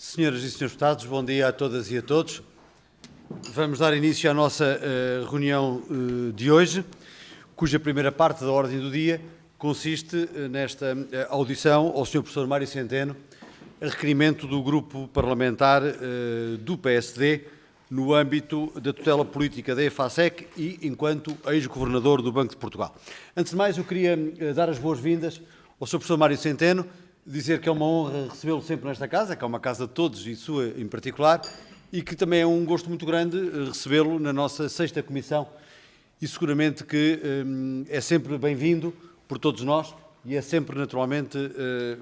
Senhoras e senhores deputados, bom dia a todas e a todos. Vamos dar início à nossa reunião de hoje, cuja primeira parte da ordem do dia consiste nesta audição ao Sr. Professor Mário Centeno, a requerimento do Grupo Parlamentar do PSD no âmbito da tutela política da EFASEC e enquanto ex-governador do Banco de Portugal. Antes de mais, eu queria dar as boas-vindas ao Sr. Professor Mário Centeno, dizer que é uma honra recebê-lo sempre nesta casa, que é uma casa de todos e sua em particular, e que também é um gosto muito grande recebê-lo na nossa 6ª Comissão e seguramente que é sempre bem-vindo por todos nós e é sempre, naturalmente,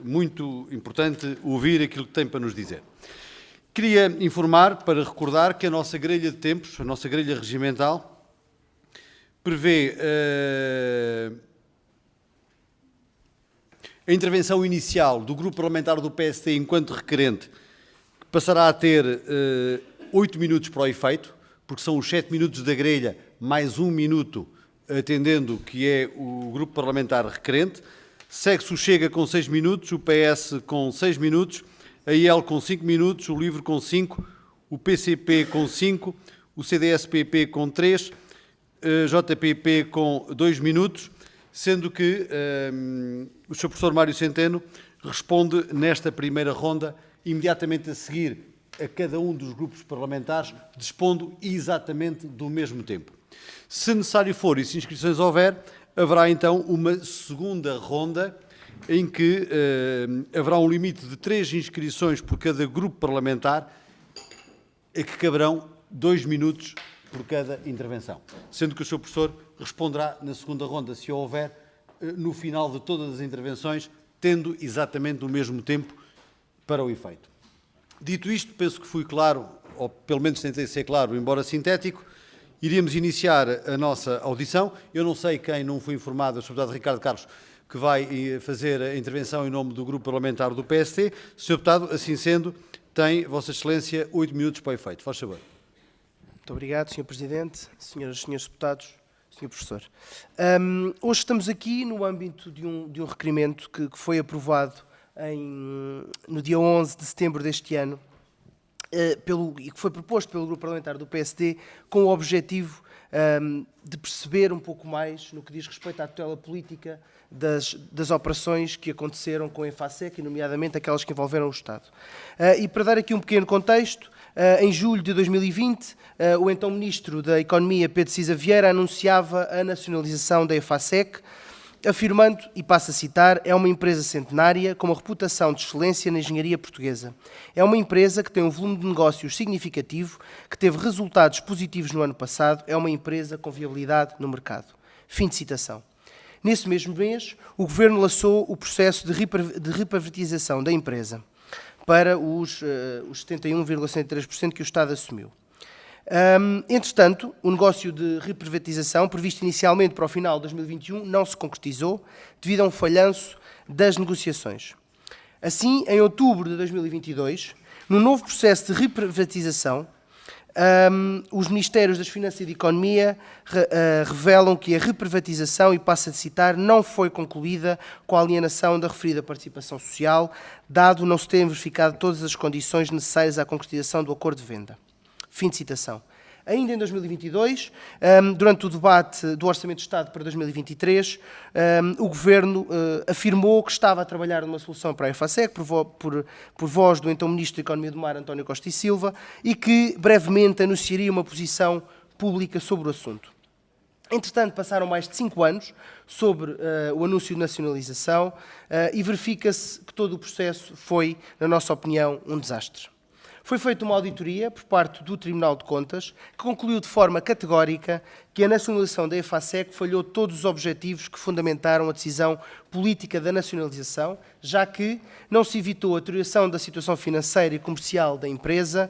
muito importante ouvir aquilo que tem para nos dizer. Queria informar, para recordar, que a nossa grelha de tempos, a nossa grelha regimental, prevê a intervenção inicial do Grupo Parlamentar do PSD enquanto requerente, que passará a ter 8 minutos para o efeito, porque são os 7 minutos da grelha, mais 1 minuto atendendo que é o Grupo Parlamentar requerente. Segue-se o Chega com 6 minutos, o PS com 6 minutos, a IEL com 5 minutos, o LIVRE com 5, o PCP com 5, o CDS-PP com 3, JPP com 2 minutos, sendo que o Sr. Professor Mário Centeno responde nesta primeira ronda, imediatamente a seguir a cada um dos grupos parlamentares, dispondo exatamente do mesmo tempo. Se necessário for e se inscrições houver, haverá então uma segunda ronda em que haverá um limite de 3 inscrições por cada grupo parlamentar, a que caberão 2 minutos por cada intervenção, sendo que o Sr. Professor responderá na segunda ronda, se houver, no final de todas as intervenções, tendo exatamente o mesmo tempo para o efeito. Dito isto, penso que fui claro, ou pelo menos tentei ser claro, embora sintético. Iríamos iniciar a nossa audição. Eu não sei quem não foi informado, o Sr. Deputado Ricardo Carlos, que vai fazer a intervenção em nome do Grupo Parlamentar do PSD. Sr. Deputado, assim sendo, tem, Vossa Excelência, 8 minutos para o efeito. Faz favor. Muito obrigado, Sr. Presidente, Senhoras e Senhores Deputados, Sr. Professor. Hoje estamos aqui no âmbito de um requerimento que foi aprovado no dia 11 de setembro deste ano e que foi proposto pelo Grupo Parlamentar do PSD com o objetivo de perceber um pouco mais no que diz respeito à tutela política das operações que aconteceram com a EFASEC, nomeadamente aquelas que envolveram o Estado. E para dar aqui um pequeno contexto, em julho de 2020, o então Ministro da Economia, Pedro Cisa Vieira, anunciava a nacionalização da EFASEC, afirmando, e passo a citar, é uma empresa centenária com uma reputação de excelência na engenharia portuguesa. É uma empresa que tem um volume de negócios significativo, que teve resultados positivos no ano passado, é uma empresa com viabilidade no mercado. Fim de citação. Nesse mesmo mês, o Governo lançou o processo de reprivatização da empresa para os 71,73% que o Estado assumiu. Entretanto, o negócio de reprivatização, previsto inicialmente para o final de 2021, não se concretizou devido a um falhanço das negociações. Assim, em outubro de 2022, no novo processo de reprivatização, os Ministérios das Finanças e da Economia revelam que a reprivatização, e passo a citar, não foi concluída com a alienação da referida participação social, dado não se terem verificado todas as condições necessárias à concretização do acordo de venda. Fim de citação. Ainda em 2022, durante o debate do Orçamento de Estado para 2023, o Governo afirmou que estava a trabalhar numa solução para a EFASEC, por voz do então Ministro da Economia do Mar, António Costa e Silva, e que brevemente anunciaria uma posição pública sobre o assunto. Entretanto, passaram mais de 5 anos sobre o anúncio de nacionalização e verifica-se que todo o processo foi, na nossa opinião, um desastre. Foi feita uma auditoria por parte do Tribunal de Contas que concluiu de forma categórica que a nacionalização da EFASEC falhou todos os objetivos que fundamentaram a decisão política da nacionalização, já que não se evitou a deterioração da situação financeira e comercial da empresa,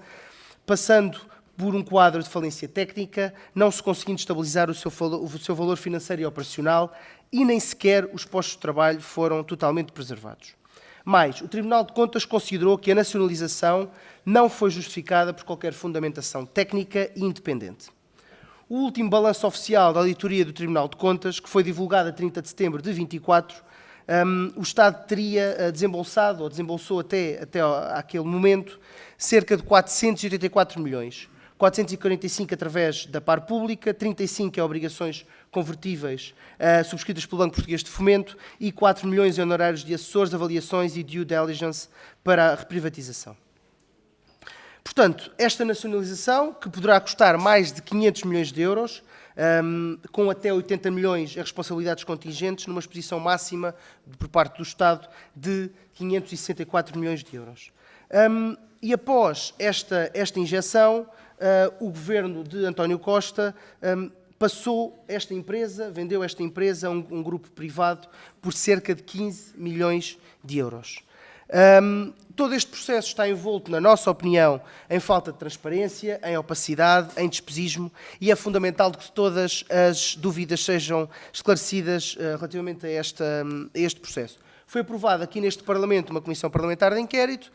passando por um quadro de falência técnica, não se conseguindo estabilizar o seu valor financeiro e operacional e nem sequer os postos de trabalho foram totalmente preservados. Mais, o Tribunal de Contas considerou que a nacionalização não foi justificada por qualquer fundamentação técnica e independente. O último balanço oficial da auditoria do Tribunal de Contas, que foi divulgado a 30 de setembro de 24, o Estado teria desembolsado, ou desembolsou até àquele momento, cerca de 484 milhões. 445 através da par pública, 35 em obrigações convertíveis subscritas pelo Banco Português de Fomento e 4 milhões em honorários de assessores, avaliações e due diligence para a reprivatização. Portanto, esta nacionalização, que poderá custar mais de 500 milhões de euros, com até 80 milhões em responsabilidades contingentes, numa exposição máxima por parte do Estado de 564 milhões de euros. E após esta injeção, o governo de António Costa passou esta empresa, vendeu esta empresa a um grupo privado por cerca de 15 milhões de euros. Todo este processo está envolto, na nossa opinião, em falta de transparência, em opacidade, em despesismo, e é fundamental que todas as dúvidas sejam esclarecidas relativamente a este processo. Foi aprovada aqui neste Parlamento uma comissão parlamentar de inquérito,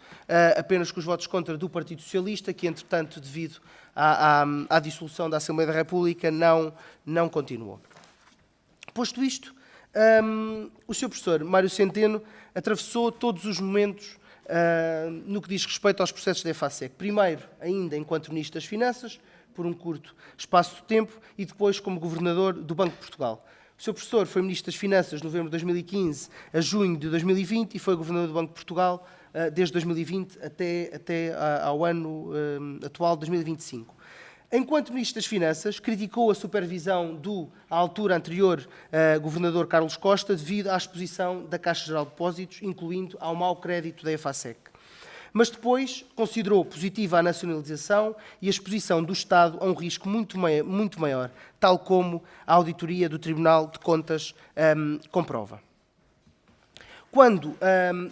apenas com os votos contra do Partido Socialista, que, entretanto, devido à dissolução da Assembleia da República, não continuou. Posto isto, o Sr. Professor Mário Centeno atravessou todos os momentos no que diz respeito aos processos da EFASEC. Primeiro, ainda enquanto Ministro das Finanças, por um curto espaço de tempo, e depois como Governador do Banco de Portugal. O Sr. Professor foi Ministro das Finanças de novembro de 2015 a junho de 2020 e foi Governador do Banco de Portugal desde 2020 até ao ano atual, 2025. Enquanto Ministro das Finanças, criticou a supervisão do, à altura anterior, Governador Carlos Costa, devido à exposição da Caixa Geral de Depósitos, incluindo ao mau crédito da EFASEC. Mas depois considerou positiva a nacionalização e a exposição do Estado a um risco muito maior, tal como a auditoria do Tribunal de Contas comprova. Quando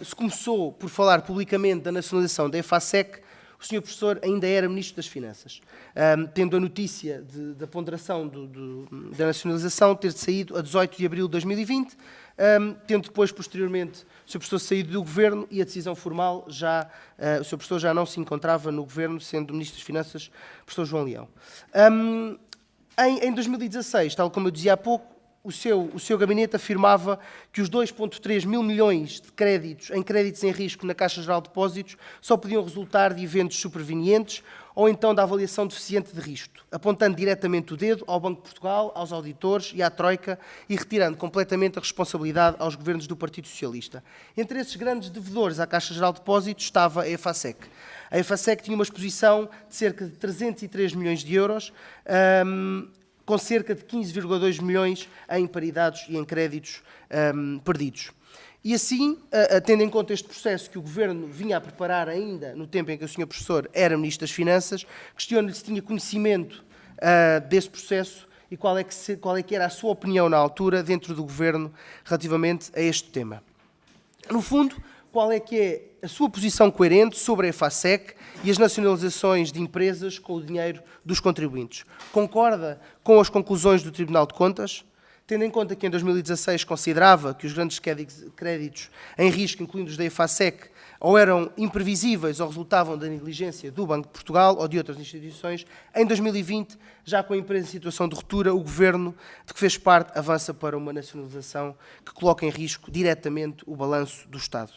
se começou por falar publicamente da nacionalização da EFASEC, o Sr. Professor ainda era Ministro das Finanças, tendo a notícia da ponderação da nacionalização ter saído a 18 de abril de 2020, tendo depois, posteriormente, o Sr. Professor saído do Governo e a decisão formal o Sr. Professor já não se encontrava no Governo, sendo Ministro das Finanças, o Professor João Leão. Em 2016, tal como eu dizia há pouco, o seu gabinete afirmava que os 2,3 mil milhões de créditos em risco na Caixa Geral de Depósitos só podiam resultar de eventos supervenientes ou então da avaliação deficiente de risco, apontando diretamente o dedo ao Banco de Portugal, aos auditores e à Troika e retirando completamente a responsabilidade aos governos do Partido Socialista. Entre esses grandes devedores à Caixa Geral de Depósitos estava a EFASEC. A EFASEC tinha uma exposição de cerca de 303 milhões de euros, com cerca de 15,2 milhões em paridades e em créditos perdidos. E assim, tendo em conta este processo que o Governo vinha a preparar ainda no tempo em que o Sr. Professor era Ministro das Finanças, questiono-lhe se tinha conhecimento desse processo e qual é que era a sua opinião na altura dentro do Governo relativamente a este tema. No fundo, qual é que é a sua posição coerente sobre a EFASEC e as nacionalizações de empresas com o dinheiro dos contribuintes? Concorda com as conclusões do Tribunal de Contas? Tendo em conta que em 2016 considerava que os grandes créditos em risco, incluindo os da EFASEC, ou eram imprevisíveis ou resultavam da negligência do Banco de Portugal ou de outras instituições, em 2020, já com a empresa em situação de ruptura, o Governo, de que fez parte, avança para uma nacionalização que coloca em risco diretamente o balanço do Estado.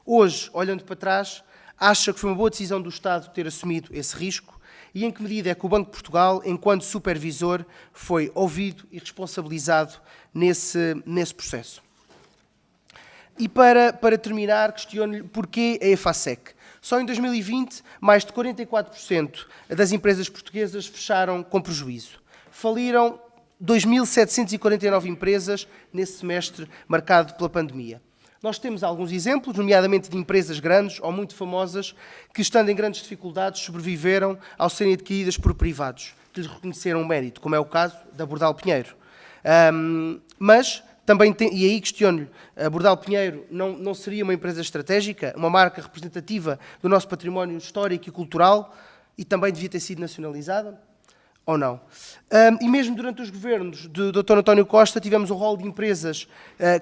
Hoje, olhando para trás, acha que foi uma boa decisão do Estado ter assumido esse risco e em que medida é que o Banco de Portugal, enquanto supervisor, foi ouvido e responsabilizado nesse processo? E para terminar, questiono-lhe porquê a EFASEC. Só em 2020, mais de 44% das empresas portuguesas fecharam com prejuízo. Faliram 2.749 empresas nesse semestre marcado pela pandemia. Nós temos alguns exemplos, nomeadamente de empresas grandes ou muito famosas, que, estando em grandes dificuldades, sobreviveram ao serem adquiridas por privados, que lhes reconheceram o mérito, como é o caso da Bordal Pinheiro. Mas também e aí questiono-lhe, a Bordal Pinheiro não seria uma empresa estratégica, uma marca representativa do nosso património histórico e cultural, e também devia ter sido nacionalizada? ou não. E mesmo durante os governos do Dr. António Costa tivemos um rol de empresas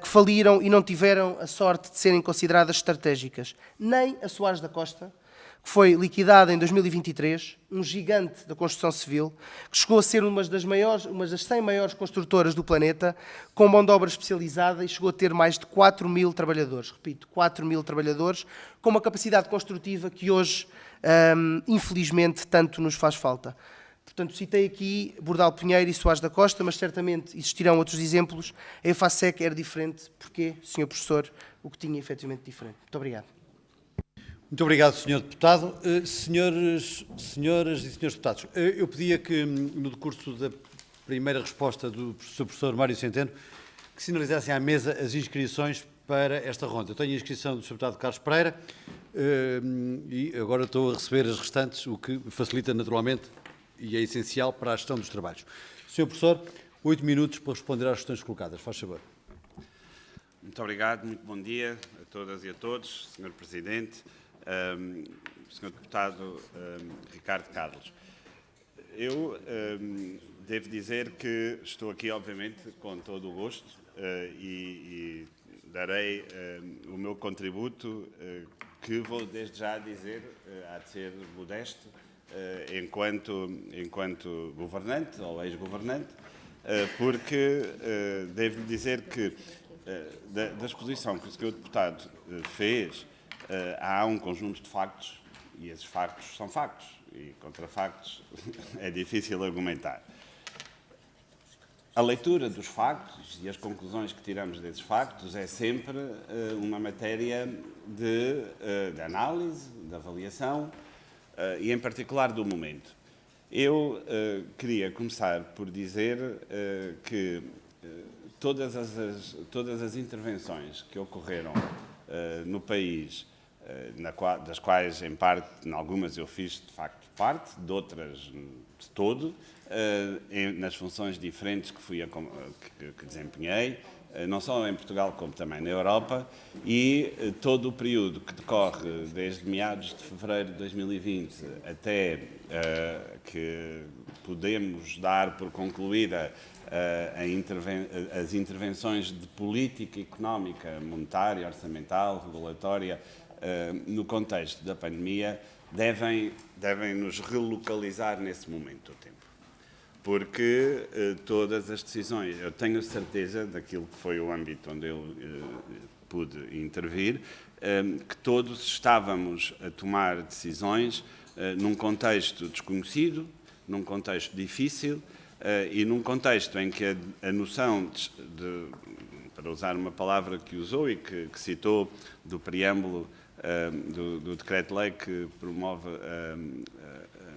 que faliram e não tiveram a sorte de serem consideradas estratégicas. Nem a Soares da Costa, que foi liquidada em 2023, um gigante da construção civil, que chegou a ser uma das 100 maiores construtoras do planeta, com mão de obra especializada e chegou a ter mais de 4 mil trabalhadores. Repito, 4 mil trabalhadores, com uma capacidade construtiva que hoje, infelizmente, tanto nos faz falta. Portanto, citei aqui Bordal Pinheiro e Soares da Costa, mas certamente existirão outros exemplos. A EFASEC era diferente. Porquê, Sr. Professor, o que tinha efetivamente diferente? Muito obrigado. Muito obrigado, Sr. Deputado. Senhoras e senhores deputados, eu pedia que, no decurso da primeira resposta do Sr. Professor Mário Centeno, que sinalizassem à mesa as inscrições para esta ronda. Eu tenho a inscrição do Sr. Deputado Carlos Pereira e agora estou a receber as restantes, o que facilita naturalmente e é essencial para a gestão dos trabalhos. Sr. Professor, 8 minutos para responder às questões colocadas. Faz favor. Muito obrigado, muito bom dia a todas e a todos, Sr. Presidente, Sr. Deputado Ricardo Carlos. Eu devo dizer que estou aqui, obviamente, com todo o gosto e darei o meu contributo, que vou desde já dizer, há de ser modesto, enquanto governante ou ex-governante, porque devo dizer que da exposição que o Sr. Deputado fez, há um conjunto de factos, e esses factos são factos, e contra factos é difícil argumentar. A leitura dos factos e as conclusões que tiramos desses factos é sempre uma matéria de análise, de avaliação, e em particular do momento. Eu queria começar por dizer que todas as intervenções que ocorreram no país, das quais em algumas eu fiz de facto parte, de outras de todo, nas funções diferentes que desempenhei, não só em Portugal como também na Europa, e todo o período que decorre desde meados de fevereiro de 2020 até que podemos dar por concluída as intervenções de política económica, monetária, orçamental, regulatória, no contexto da pandemia, devem nos relocalizar nesse momento do tempo. Porque todas as decisões, eu tenho certeza daquilo que foi o âmbito onde eu pude intervir, que todos estávamos a tomar decisões num contexto desconhecido, num contexto difícil e num contexto em que a noção para usar uma palavra que usou e que citou do preâmbulo do decreto-lei que promove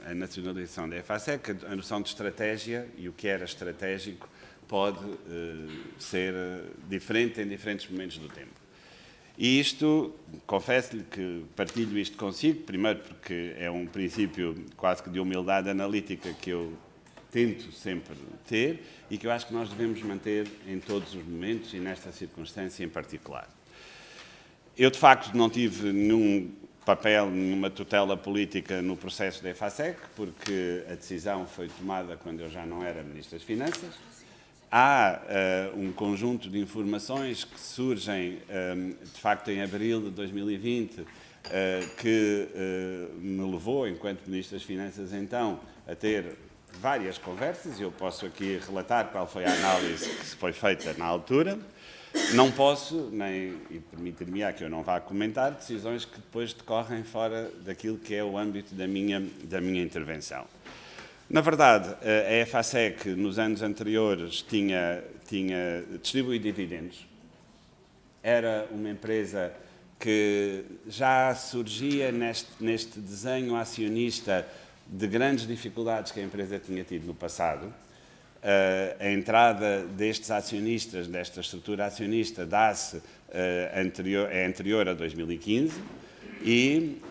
a nacionalização da EFASEC, a noção de estratégia e o que era estratégico pode ser diferente em diferentes momentos do tempo. E isto, confesso-lhe que partilho isto consigo, primeiro porque é um princípio quase que de humildade analítica que eu tento sempre ter e que eu acho que nós devemos manter em todos os momentos e nesta circunstância em particular. Eu, de facto, não tive nenhum papel, nenhuma tutela política no processo da EFASEC, porque a decisão foi tomada quando eu já não era Ministro das Finanças. Há um conjunto de informações que surgem, de facto, em abril de 2020, que me levou, enquanto Ministro das Finanças, então, a ter várias conversas, e eu posso aqui relatar qual foi a análise que foi feita na altura. Não posso, e permitir-me-á que eu não vá comentar, decisões que depois decorrem fora daquilo que é o âmbito da minha intervenção. Na verdade, a EFASEC, nos anos anteriores, tinha distribuído dividendos. Era uma empresa que já surgia neste desenho acionista de grandes dificuldades que a empresa tinha tido no passado. A entrada destes acionistas, desta estrutura acionista, é anterior a 2015 e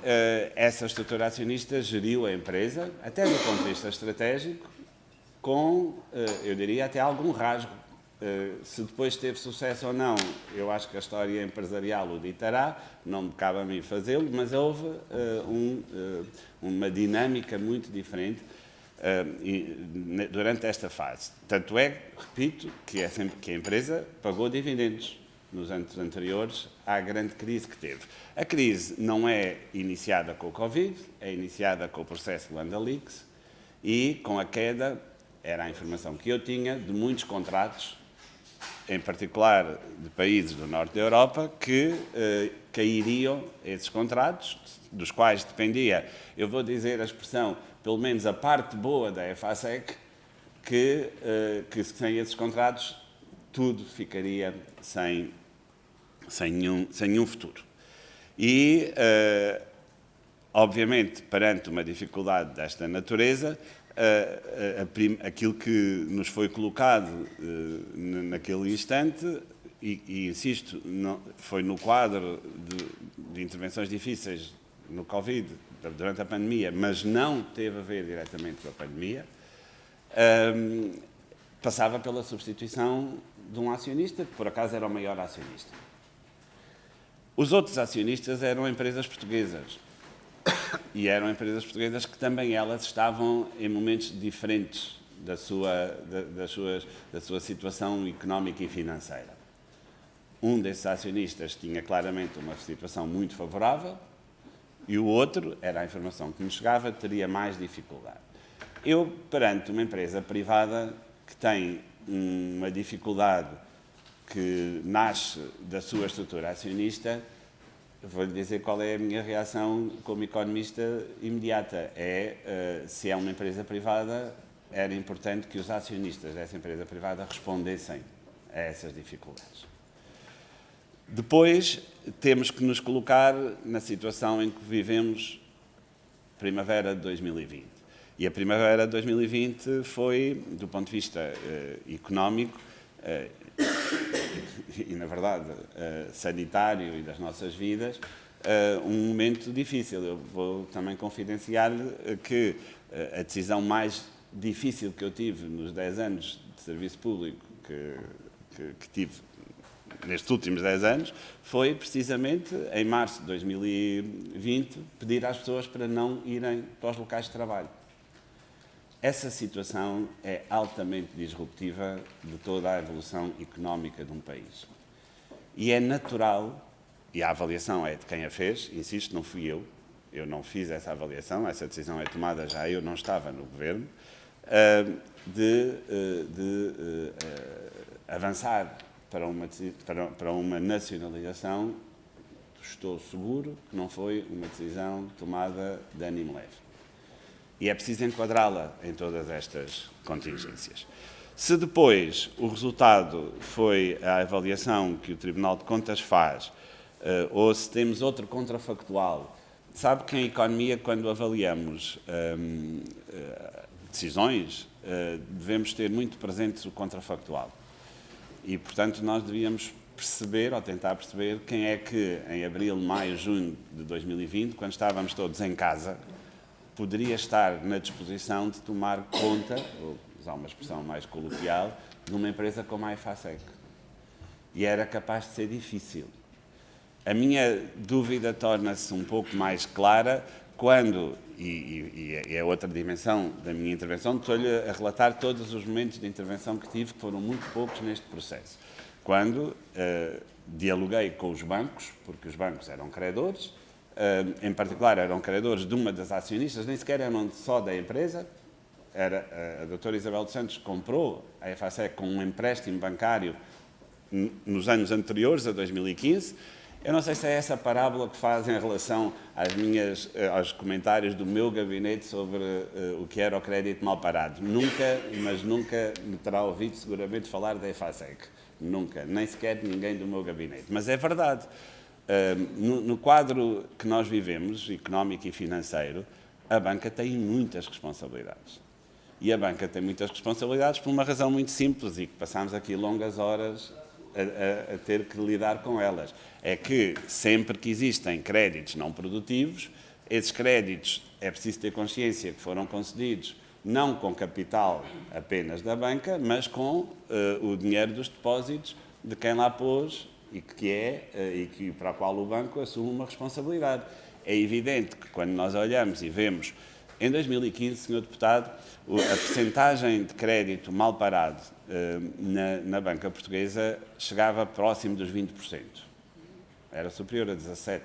essa estrutura acionista geriu a empresa, até do ponto de vista estratégico, com, eu diria, até algum rasgo. Se depois teve sucesso ou não, eu acho que a história empresarial o ditará, não me cabe a mim fazê-lo, mas houve uma dinâmica muito diferente durante esta fase. Tanto é, repito, que a empresa pagou dividendos nos anos anteriores à grande crise que teve. A crise não é iniciada com o Covid, é iniciada com o processo de Land Leaks e com a queda, era a informação que eu tinha, de muitos contratos, em particular de países do norte da Europa, que cairiam esses contratos, dos quais dependia, eu vou dizer a expressão, pelo menos a parte boa da EFASEC, que sem esses contratos tudo ficaria sem nenhum futuro. E, obviamente, perante uma dificuldade desta natureza, aquilo que nos foi colocado naquele instante, e insisto, foi no quadro de intervenções difíceis no Covid, durante a pandemia, mas não teve a ver diretamente com a pandemia, passava pela substituição de um acionista, que por acaso era o maior acionista. Os outros acionistas eram empresas portuguesas. E eram empresas portuguesas que também elas estavam em momentos diferentes da sua situação económica e financeira. Um desses acionistas tinha claramente uma situação muito favorável e o outro, era a informação que me chegava, teria mais dificuldade. Eu, perante uma empresa privada que tem uma dificuldade que nasce da sua estrutura acionista, vou-lhe dizer qual é a minha reação como economista imediata. Se é uma empresa privada, era importante que os acionistas dessa empresa privada respondessem a essas dificuldades. Depois, temos que nos colocar na situação em que vivemos primavera de 2020. E a primavera de 2020 foi, do ponto de vista económico, e, na verdade, sanitário e das nossas vidas, um momento difícil. Eu vou também confidenciar-lhe que a decisão mais difícil que eu tive nos 10 anos de serviço público que tive nestes últimos 10 anos foi, precisamente, em março de 2020, pedir às pessoas para não irem para os locais de trabalho. Essa situação é altamente disruptiva de toda a evolução económica de um país. E é natural, e a avaliação é de quem a fez, insisto, não fui eu não fiz essa avaliação, essa decisão é tomada já, eu não estava no governo, de avançar para uma nacionalização. Estou seguro que não foi uma decisão tomada de ânimo leve. E é preciso enquadrá-la em todas estas contingências. Se depois o resultado foi a avaliação que o Tribunal de Contas faz, ou se temos outro contrafactual, sabe que em economia, quando avaliamos decisões, devemos ter muito presente o contrafactual. E, portanto, nós devíamos perceber, ou tentar perceber, quem é que, em abril, maio, junho de 2020, quando estávamos todos em casa, poderia estar na disposição de tomar conta, ou usar uma expressão mais coloquial, de uma empresa como a EFASEC. E era capaz de ser difícil. A minha dúvida torna-se um pouco mais clara quando, e é outra dimensão da minha intervenção, estou-lhe a relatar todos os momentos de intervenção que tive, que foram muito poucos neste processo. Quando dialoguei com os bancos, porque os bancos eram credores, em particular eram credores de uma das acionistas, nem sequer eram só da empresa, a doutora Isabel dos Santos comprou a EFASEC com um empréstimo bancário nos anos anteriores, a 2015. Eu não sei se é essa parábola que faz em relação aos comentários do meu gabinete sobre o que era o crédito mal parado. Nunca me terá ouvido seguramente falar da EFASEC. Nunca, nem sequer ninguém do meu gabinete. Mas é verdade. No quadro que nós vivemos, económico e financeiro, a banca tem muitas responsabilidades. E a banca tem muitas responsabilidades por uma razão muito simples e que passamos aqui longas horas a ter que lidar com elas. É que sempre que existem créditos não produtivos, esses créditos é preciso ter consciência que foram concedidos não com capital apenas da banca, mas com o dinheiro dos depósitos de quem lá pôs e para a qual o banco assume uma responsabilidade. É evidente que quando nós olhamos e vemos Em 2015, Sr. Deputado, a percentagem de crédito mal parado na banca portuguesa chegava próximo dos 20%. Era superior a 17%.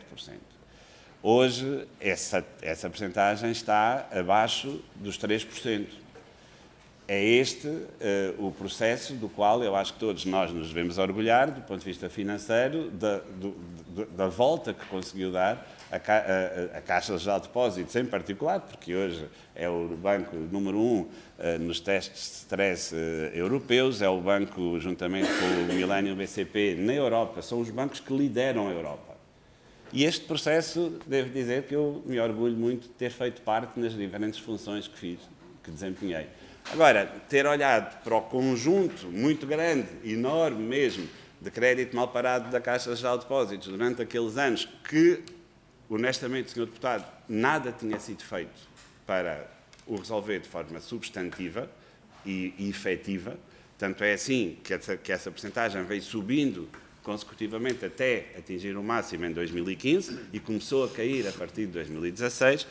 Hoje, essa percentagem está abaixo dos 3%. É este o processo do qual eu acho que todos nós nos devemos orgulhar, do ponto de vista financeiro, da volta que conseguiu dar a Caixa Geral de Depósitos, em particular, porque hoje é o banco número 1 nos testes de stress europeus, é o banco, juntamente com o Millennium BCP, na Europa, são os bancos que lideram a Europa. E este processo, devo dizer que eu me orgulho muito de ter feito parte nas diferentes funções que fiz, que desempenhei. Agora, ter olhado para o conjunto muito grande, enorme mesmo, de crédito mal parado da Caixa Geral de Depósitos durante aqueles anos que, honestamente, Sr. Deputado, nada tinha sido feito para o resolver de forma substantiva e efetiva, tanto é assim que essa percentagem veio subindo consecutivamente até atingir o máximo em 2015 e começou a cair a partir de 2016,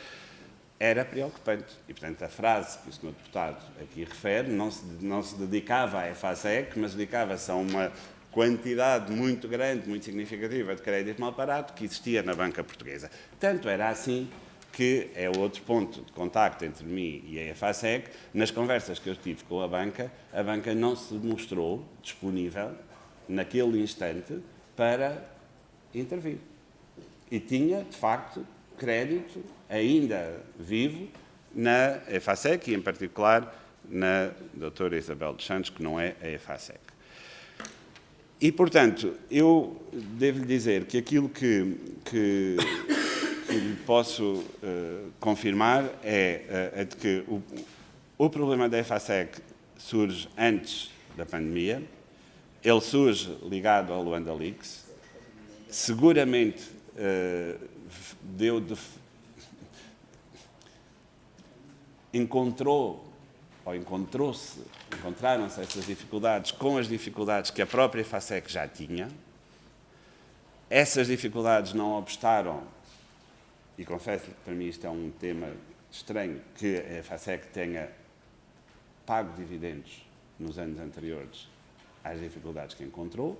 era preocupante. E, portanto, a frase que o Sr. Deputado aqui refere não se dedicava à EFASEC, mas dedicava-se a uma quantidade muito grande, muito significativa de crédito mal parado que existia na banca portuguesa. Tanto era assim que é outro ponto de contacto entre mim e a EFASEC, nas conversas que eu tive com a banca não se mostrou disponível naquele instante para intervir. E tinha, de facto, crédito ainda vivo na EFASEC e, em particular, na doutora Isabel dos Santos, que não é a EFASEC. E, portanto, eu devo-lhe dizer que aquilo que lhe posso confirmar é de que o problema da EFASEC surge antes da pandemia, ele surge ligado ao Luanda Leaks, seguramente encontraram-se essas dificuldades com as dificuldades que a própria EFASEC já tinha. Essas dificuldades não obstaram, e confesso que para mim isto é um tema estranho, que a EFASEC tenha pago dividendos nos anos anteriores às dificuldades que encontrou.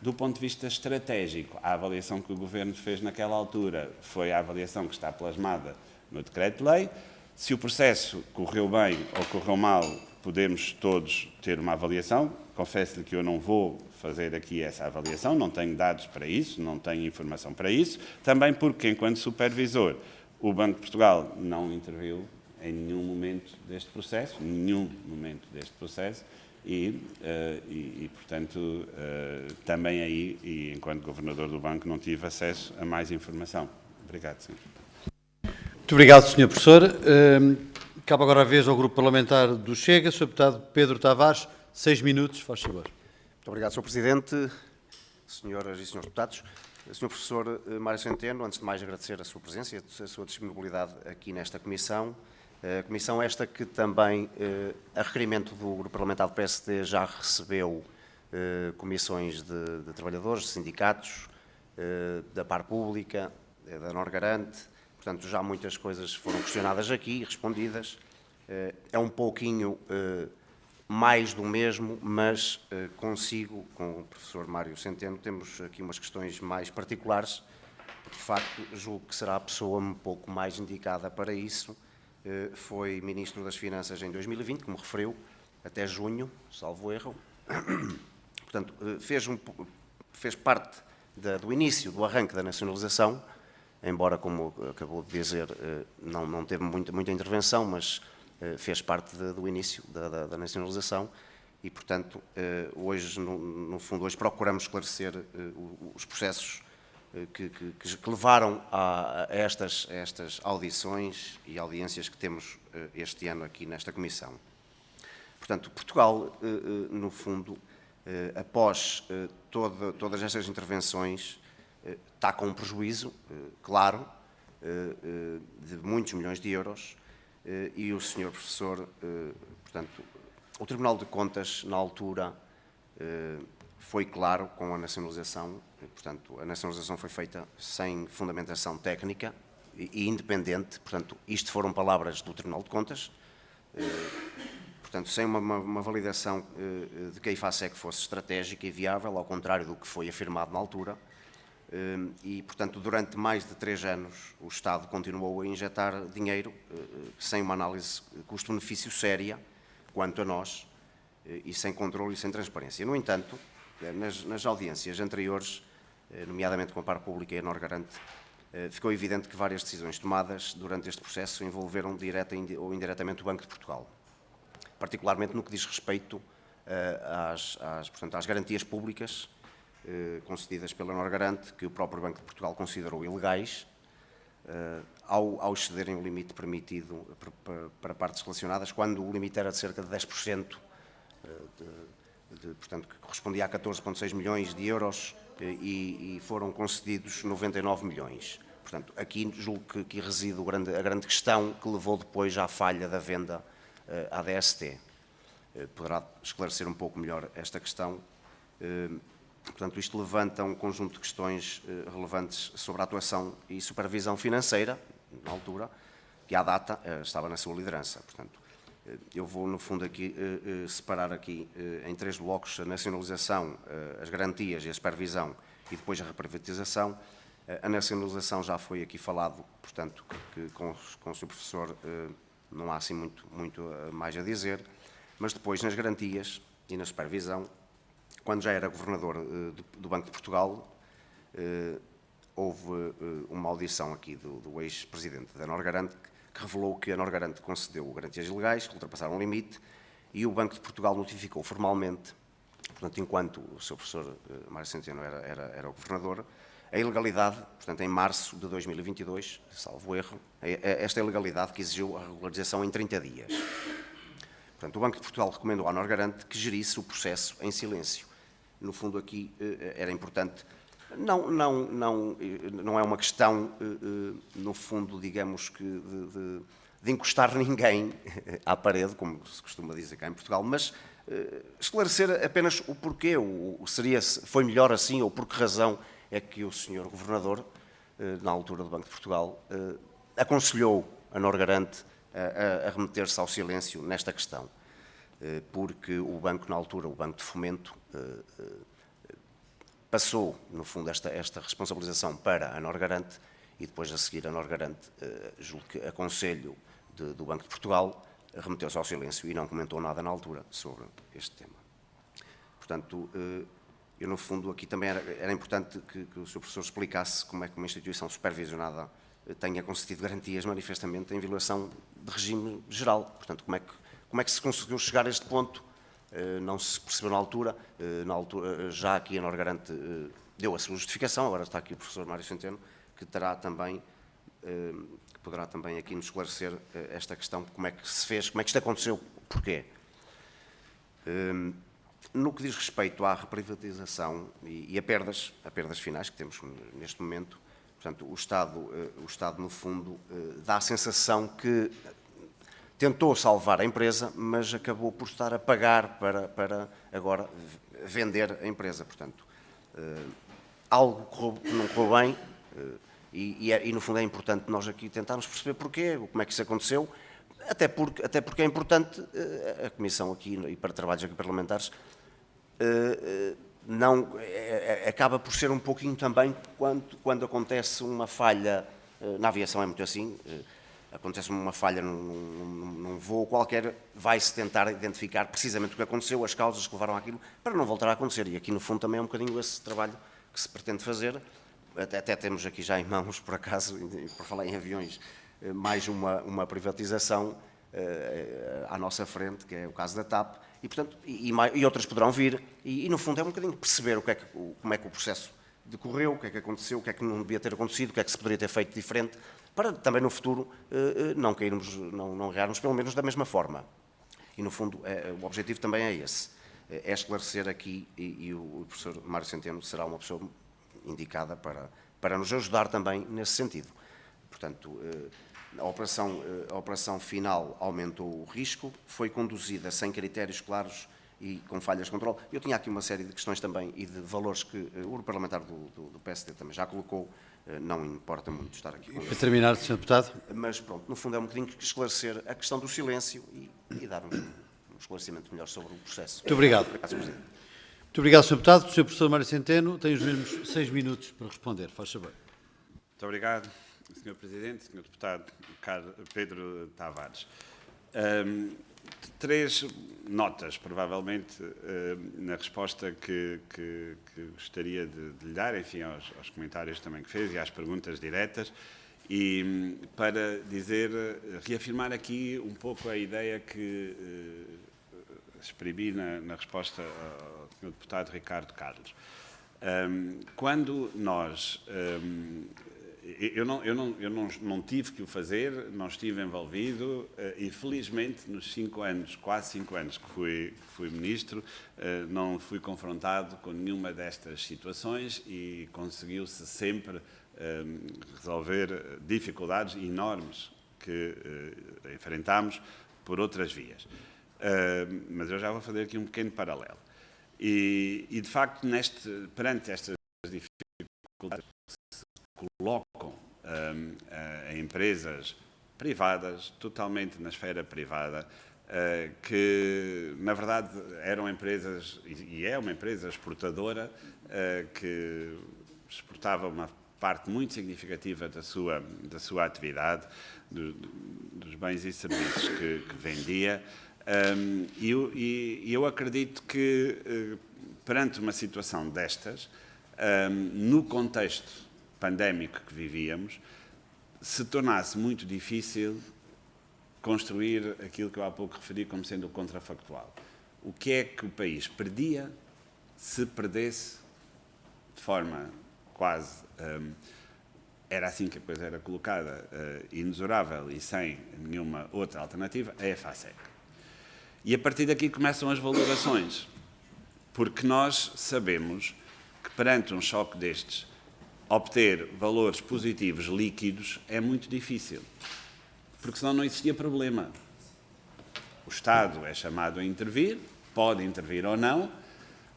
Do ponto de vista estratégico, a avaliação que o Governo fez naquela altura foi a avaliação que está plasmada no Decreto-Lei. Se o processo correu bem ou correu mal, podemos todos ter uma avaliação. Confesso-lhe que eu não vou fazer aqui essa avaliação, não tenho dados para isso, não tenho informação para isso. Também porque, enquanto supervisor, o Banco de Portugal não interviu em nenhum momento deste processo, e portanto, também aí, e enquanto governador do banco, não tive acesso a mais informação. Obrigado, Sr. Muito obrigado, Sr. Professor. Cabe agora a vez ao Grupo Parlamentar do Chega, Sr. Deputado Pedro Tavares, 6 minutos, faz favor. Muito obrigado, Sr. Presidente, senhoras e senhores deputados. Sr. Professor Mário Centeno, antes de mais agradecer a sua presença e a sua disponibilidade aqui nesta comissão. Comissão esta que também, a requerimento do Grupo Parlamentar do PSD, já recebeu comissões de trabalhadores, de sindicatos, da par pública, da Norgarante. Portanto, já muitas coisas foram questionadas aqui, respondidas. É um pouquinho mais do mesmo, mas consigo, com o professor Mário Centeno, temos aqui umas questões mais particulares. De facto, julgo que será a pessoa um pouco mais indicada para isso. Foi Ministro das Finanças em 2020, como referiu, até junho, salvo erro. Portanto, fez parte do início, do arranque da nacionalização, embora, como acabou de dizer, não teve muita intervenção, mas fez parte do início da nacionalização e, portanto, hoje, no fundo, hoje procuramos esclarecer os processos que levaram a estas audições e audiências que temos este ano aqui nesta Comissão. Portanto, Portugal, no fundo, após todas estas intervenções, está com um prejuízo, claro, de muitos milhões de euros, e o Sr. Professor, portanto, o Tribunal de Contas, na altura, foi claro com a nacionalização, portanto, a nacionalização foi feita sem fundamentação técnica, e independente. Portanto, isto foram palavras do Tribunal de Contas. Portanto, sem uma validação de que a IFASEC fosse estratégica e viável, ao contrário do que foi afirmado na altura. E, portanto, durante mais de 3 anos, o Estado continuou a injetar dinheiro sem uma análise custo-benefício séria, quanto a nós, e sem controle e sem transparência. No entanto, nas audiências anteriores, nomeadamente com a Par Pública e a Norgarante, ficou evidente que várias decisões tomadas durante este processo envolveram direta ou indiretamente o Banco de Portugal, particularmente no que diz respeito portanto, às garantias públicas concedidas pela Norgarante, que o próprio Banco de Portugal considerou ilegais, ao excederem o limite permitido para partes relacionadas, quando o limite era de cerca de 10%, portanto, que correspondia a 14,6 milhões de euros, e foram concedidos 99 milhões. Portanto, aqui julgo que reside a grande questão que levou depois à falha da venda à DST. Poderá esclarecer um pouco melhor esta questão. Portanto, isto levanta um conjunto de questões relevantes sobre a atuação e supervisão financeira, na altura, que à data estava na sua liderança. Portanto, eu vou, no fundo, aqui separar aqui em 3 blocos a nacionalização, as garantias e a supervisão, e depois a reprivatização. A nacionalização já foi aqui falado, portanto, que com o Sr. Professor não há assim muito mais a dizer, mas depois nas garantias e na supervisão, quando já era governador do Banco de Portugal, houve uma audição aqui do ex-presidente da Norgarante, que revelou que a Norgarante concedeu garantias ilegais, que ultrapassaram o limite, e o Banco de Portugal notificou formalmente, portanto, enquanto o Sr. Professor Mário Centeno era o governador, a ilegalidade, portanto, em março de 2022, salvo erro, esta ilegalidade que exigiu a regularização em 30 dias. Portanto, o Banco de Portugal recomendou à Norgarante que gerisse o processo em silêncio. No fundo, aqui era importante, não é uma questão, no fundo, digamos que de encostar ninguém à parede, como se costuma dizer cá em Portugal, mas esclarecer apenas o porquê, foi melhor assim, ou por que razão é que o Sr. Governador, na altura do Banco de Portugal, aconselhou a Norgarante a remeter-se ao silêncio nesta questão, porque o banco, na altura, o Banco de Fomento, passou, no fundo, esta responsabilização para a Norgarante, e depois, a seguir, a Norgarante, julgo que a conselho do Banco de Portugal, remeteu-se ao silêncio e não comentou nada na altura sobre este tema. Portanto, eu, no fundo, aqui também era importante que o Sr. Professor explicasse como é que uma instituição supervisionada tenha concedido garantias manifestamente em violação de regime geral. Portanto, como é que se conseguiu chegar a este ponto? Não se percebeu na altura, já aqui a Norgarante deu a sua justificação, agora está aqui o professor Mário Centeno, que poderá também aqui nos esclarecer esta questão, como é que se fez, como é que isto aconteceu, porquê. No que diz respeito à reprivatização e a perdas finais que temos neste momento, portanto, o Estado, no fundo, dá a sensação que tentou salvar a empresa, mas acabou por estar a pagar para agora vender a empresa. Portanto, algo que não correu bem, e no fundo é importante nós aqui tentarmos perceber porquê, como é que isso aconteceu, até porque é importante a Comissão aqui, e para trabalhos aqui parlamentares, acaba por ser um pouquinho também quando acontece uma falha, na aviação é muito assim, acontece uma falha num voo qualquer, vai-se tentar identificar precisamente o que aconteceu, as causas que levaram àquilo, para não voltar a acontecer. E aqui, no fundo, também é um bocadinho esse trabalho que se pretende fazer. Até temos aqui já em mãos, por acaso, por falar em aviões, mais uma privatização à nossa frente, que é o caso da TAP, e, portanto, e outras poderão vir, e no fundo é um bocadinho perceber como é que o processo decorreu, o que é que aconteceu, o que é que não devia ter acontecido, o que é que se poderia ter feito diferente, para também no futuro não cairmos, não errarmos pelo menos da mesma forma. E no fundo o objetivo também é esse, é esclarecer aqui, e o professor Mário Centeno será uma pessoa indicada para nos ajudar também nesse sentido. Portanto, a operação final aumentou o risco, foi conduzida sem critérios claros e com falhas de controle. Eu tinha aqui uma série de questões também e de valores que o grupo parlamentar do PSD também já colocou, não importa muito estar aqui com Para isso. terminar, Sr. Deputado. Mas pronto, no fundo é um bocadinho esclarecer a questão do silêncio e dar um esclarecimento melhor sobre o processo. Muito obrigado. Obrigado, Sr. Presidente. Muito obrigado, Sr. Deputado. O Sr. Professor Mário Centeno tem os mesmos 6 minutos para responder. Faz favor. Muito obrigado, Sr. Presidente, Sr. Deputado Pedro Tavares. 3 notas, provavelmente, na resposta que gostaria de lhe dar, enfim, aos comentários também que fez e às perguntas diretas, e para reafirmar aqui um pouco a ideia que exprimi na resposta ao Sr. Deputado Ricardo Carlos. Quando nós... Eu não tive que o fazer, não estive envolvido e, felizmente, nos 5 anos, quase 5 anos que fui ministro, não fui confrontado com nenhuma destas situações e conseguiu-se sempre resolver dificuldades enormes que enfrentámos por outras vias. Mas eu já vou fazer aqui um pequeno paralelo. E de facto, perante estas dificuldades que se colocam a empresas privadas, totalmente na esfera privada, que, na verdade, eram empresas, e é uma empresa exportadora, que exportava uma parte muito significativa da sua atividade, dos bens e serviços que vendia, e eu acredito que, perante uma situação destas, no contexto pandémico que vivíamos, se tornasse muito difícil construir aquilo que eu há pouco referi como sendo o contrafactual. O que é que o país perdia se perdesse de forma quase... era assim que a coisa era colocada, inexorável e sem nenhuma outra alternativa, a EFASEC. E a partir daqui começam as valorações, porque nós sabemos que perante um choque destes, obter valores positivos líquidos é muito difícil, porque senão não existia problema. O Estado é chamado a intervir, pode intervir ou não,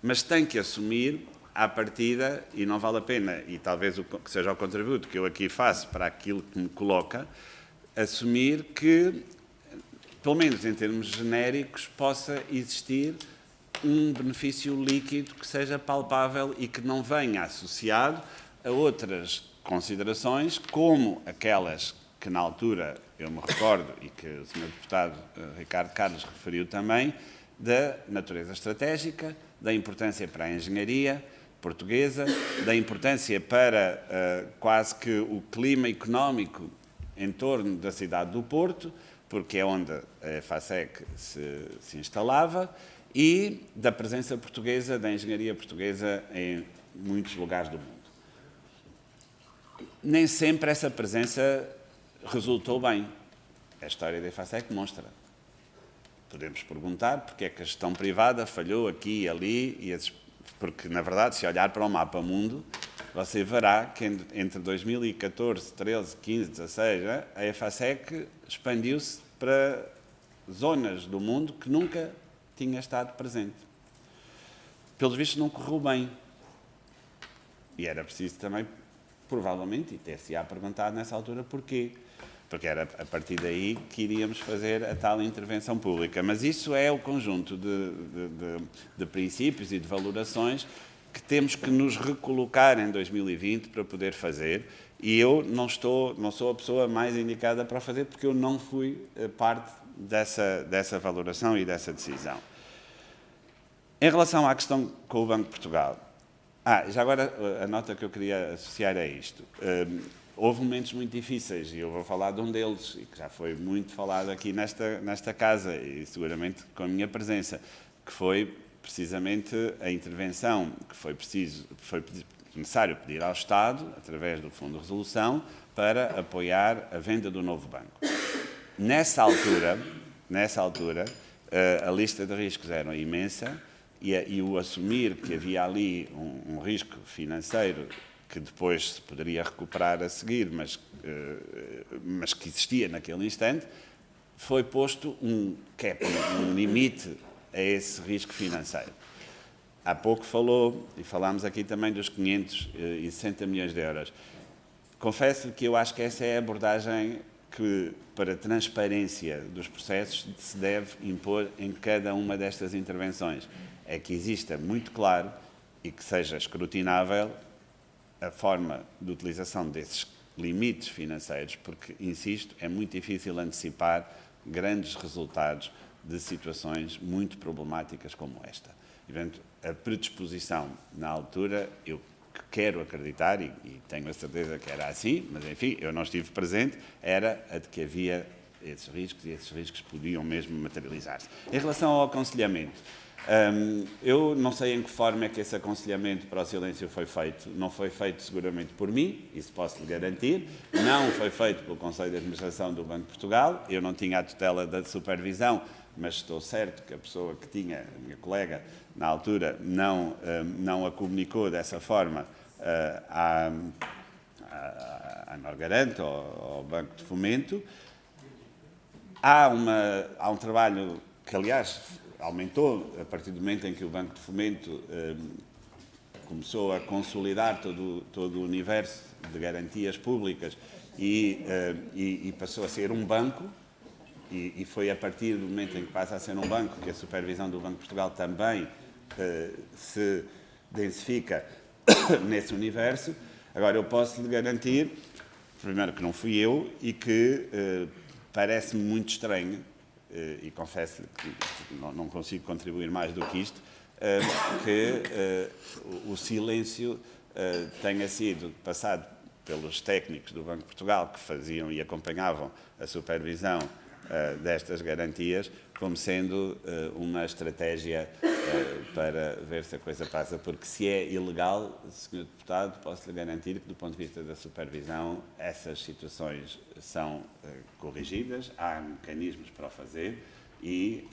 mas tem que assumir à partida, e não vale a pena, e talvez que seja o contributo que eu aqui faço para aquilo que me coloca, assumir que, pelo menos em termos genéricos, possa existir um benefício líquido que seja palpável e que não venha associado a outras considerações, como aquelas que na altura eu me recordo e que o Sr. Deputado Ricardo Carlos referiu também, da natureza estratégica, da importância para a engenharia portuguesa, da importância para quase que o clima económico em torno da cidade do Porto, porque é onde a EFASEC se instalava, e da presença portuguesa, da engenharia portuguesa em muitos lugares do mundo. Nem sempre essa presença resultou bem. A história da EFASEC mostra. Podemos perguntar porque é que a gestão privada falhou aqui e ali, porque, na verdade, se olhar para o mapa mundo, você verá que entre 2014, 13, 15, 16, a EFASEC expandiu-se para zonas do mundo que nunca tinha estado presente. Pelos vistos, não correu bem. E era preciso também, provavelmente, e ter-se-á perguntado nessa altura porquê. Porque era a partir daí que iríamos fazer a tal intervenção pública. Mas isso é o conjunto de princípios e de valorações que temos que nos recolocar em 2020 para poder fazer. E eu não sou a pessoa mais indicada para fazer, porque eu não fui parte dessa valoração e dessa decisão. Em relação à questão com o Banco de Portugal, já agora a nota que eu queria associar é isto. Houve momentos muito difíceis, e eu vou falar de um deles, e que já foi muito falado aqui nesta casa, e seguramente com a minha presença, que foi precisamente a intervenção que foi necessário pedir ao Estado, através do Fundo de Resolução, para apoiar a venda do novo banco. Nessa altura, a lista de riscos era imensa, e o assumir que havia ali um risco financeiro que depois se poderia recuperar a seguir, mas que existia naquele instante, foi posto um cap, um limite a esse risco financeiro. Há pouco falou, e falámos aqui também dos 560 milhões de euros. Confesso que eu acho que essa é a abordagem que, para a transparência dos processos, se deve impor em cada uma destas intervenções. É que exista muito claro e que seja escrutinável a forma de utilização desses limites financeiros, porque, insisto, é muito difícil antecipar grandes resultados de situações muito problemáticas como esta. E, portanto, a predisposição na altura, eu quero acreditar, e tenho a certeza que era assim, mas, enfim, eu não estive presente, era a de que havia esses riscos e esses riscos podiam mesmo materializar-se. Em relação ao aconselhamento, eu não sei em que forma é que esse aconselhamento para o silêncio foi feito. Não foi feito seguramente por mim, isso posso lhe garantir. Não foi feito pelo Conselho de Administração do Banco de Portugal. Eu não tinha a tutela da supervisão, mas estou certo que a pessoa que tinha, a minha colega, na altura, não a comunicou dessa forma à Norgarante, ao Banco de Fomento. Há um trabalho que, aliás, aumentou a partir do momento em que o Banco de Fomento começou a consolidar todo o universo de garantias públicas e passou a ser um banco, e foi a partir do momento em que passa a ser um banco que a supervisão do Banco de Portugal também se densifica nesse universo. Agora, eu posso lhe garantir, primeiro, que não fui eu e que parece-me muito estranho, e confesso que não consigo contribuir mais do que isto, que o silêncio tenha sido passado pelos técnicos do Banco de Portugal que faziam e acompanhavam a supervisão destas garantias como sendo uma estratégia para ver se a coisa passa, porque se é ilegal, Sr. Deputado, posso lhe garantir que, do ponto de vista da supervisão, essas situações são corrigidas, há mecanismos para o fazer e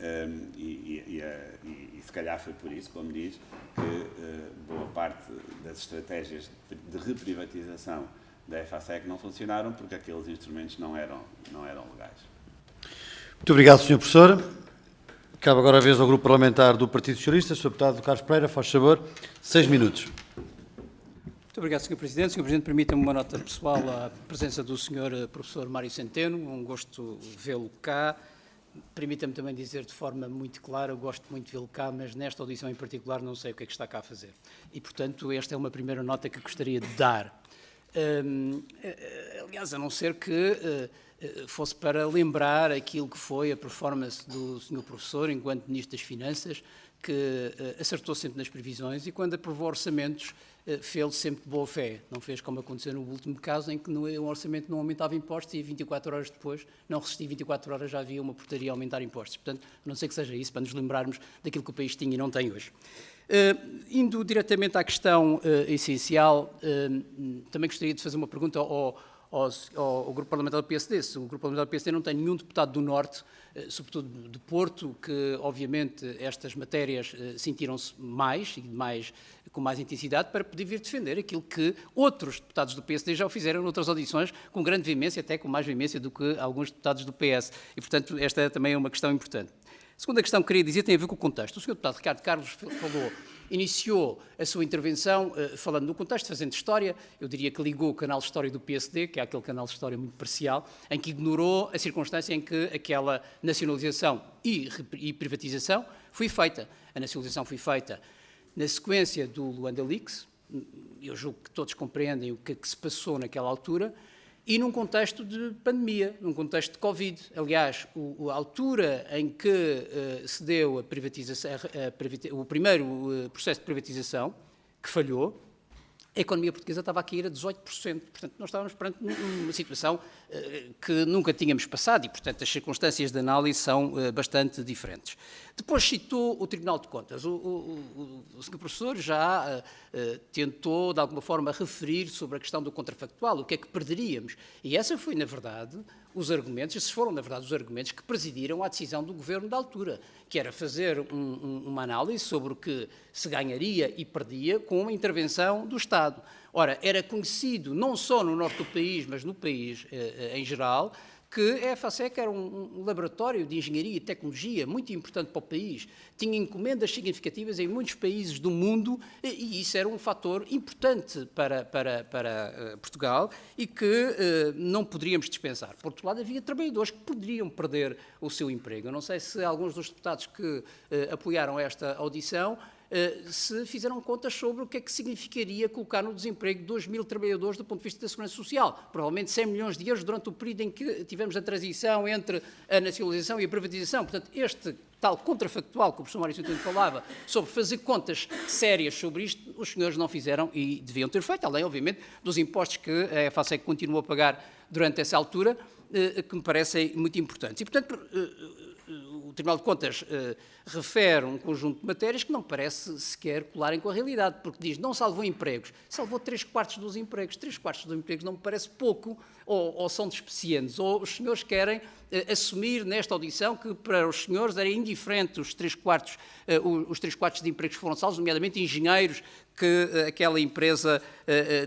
se calhar foi por isso, como diz, que boa parte das estratégias de reprivatização da EFASEC não funcionaram porque aqueles instrumentos não eram legais. Muito obrigado, Sr. Professor. Cabe agora a vez ao Grupo Parlamentar do Partido Socialista. Sr. Deputado Carlos Pereira, faz favor, 6 minutos. Muito obrigado, Sr. Presidente. Sr. Presidente, permita-me uma nota pessoal à presença do Sr. Professor Mário Centeno. Um gosto vê-lo cá. Permita-me também dizer de forma muito clara, eu gosto muito de vê-lo cá, mas nesta audição em particular não sei o que é que está cá a fazer. E, portanto, esta é uma primeira nota que gostaria de dar. Aliás, a não ser que fosse para lembrar aquilo que foi a performance do Sr. Professor enquanto Ministro das Finanças, que acertou sempre nas previsões e quando aprovou orçamentos fez sempre de boa fé. Não fez como aconteceu no último caso em que o orçamento não aumentava impostos e 24 horas depois, não resisti 24 horas, já havia uma portaria a aumentar impostos. Portanto, a não ser que seja isso, para nos lembrarmos daquilo que o país tinha e não tem hoje. Indo diretamente à questão essencial, também gostaria de fazer uma pergunta ao Grupo Parlamentar do PSD. Se o Grupo Parlamentar do PSD não tem nenhum deputado do Norte, sobretudo de Porto, que obviamente estas matérias sentiram-se mais e com mais intensidade para poder vir defender aquilo que outros deputados do PSD já o fizeram noutras audições com grande veemência, até com mais veemência do que alguns deputados do PS. E, portanto, esta também é uma questão importante. A segunda questão que queria dizer tem a ver com o contexto. O Sr. Deputado Ricardo Carlos iniciou a sua intervenção falando no contexto, fazendo história. Eu diria que ligou o canal de história do PSD, que é aquele canal de história muito parcial, em que ignorou a circunstância em que aquela nacionalização e privatização foi feita. A nacionalização foi feita na sequência do Luanda Leaks. Eu julgo que todos compreendem o que se passou naquela altura. E num contexto de pandemia, num contexto de Covid. Aliás, a altura em que se deu a privatização, o primeiro processo de privatização, que falhou, a economia portuguesa estava a cair a 18%. Portanto, nós estávamos perante uma situação que nunca tínhamos passado e, portanto, as circunstâncias de análise são bastante diferentes. Depois citou o Tribunal de Contas. O Sr. Professor já tentou, de alguma forma, referir sobre a questão do contrafactual, o que é que perderíamos. E essa foi, na verdade, esses foram, na verdade, os argumentos que presidiram à decisão do Governo da altura, que era fazer uma análise sobre o que se ganharia e perdia com a intervenção do Estado. Ora, era conhecido, não só no norte do país, mas no país em geral, que a EFASEC era um laboratório de engenharia e tecnologia muito importante para o país, tinha encomendas significativas em muitos países do mundo e isso era um fator importante para Portugal e que não poderíamos dispensar. Por outro lado, havia trabalhadores que poderiam perder o seu emprego. Eu não sei se alguns dos deputados que apoiaram esta audição se fizeram contas sobre o que é que significaria colocar no desemprego 2.000 trabalhadores do ponto de vista da segurança social. Provavelmente 100 milhões de euros durante o período em que tivemos a transição entre a nacionalização e a privatização. Portanto, este tal contrafactual que o professor Mário Centeno falava, sobre fazer contas sérias sobre isto, os senhores não fizeram e deviam ter feito, além, obviamente, dos impostos que a EFASEC continuou a pagar durante essa altura, que me parecem muito importantes. E, portanto, o Tribunal de Contas refere um conjunto de matérias que não parece sequer colarem com a realidade, porque diz, não salvou empregos, salvou 3/4 dos empregos. 3/4 dos empregos não me parece pouco, ou são despecientes, ou os senhores querem assumir nesta audição que para os senhores era indiferente os 3/4 de empregos que foram salvos, nomeadamente engenheiros que aquela empresa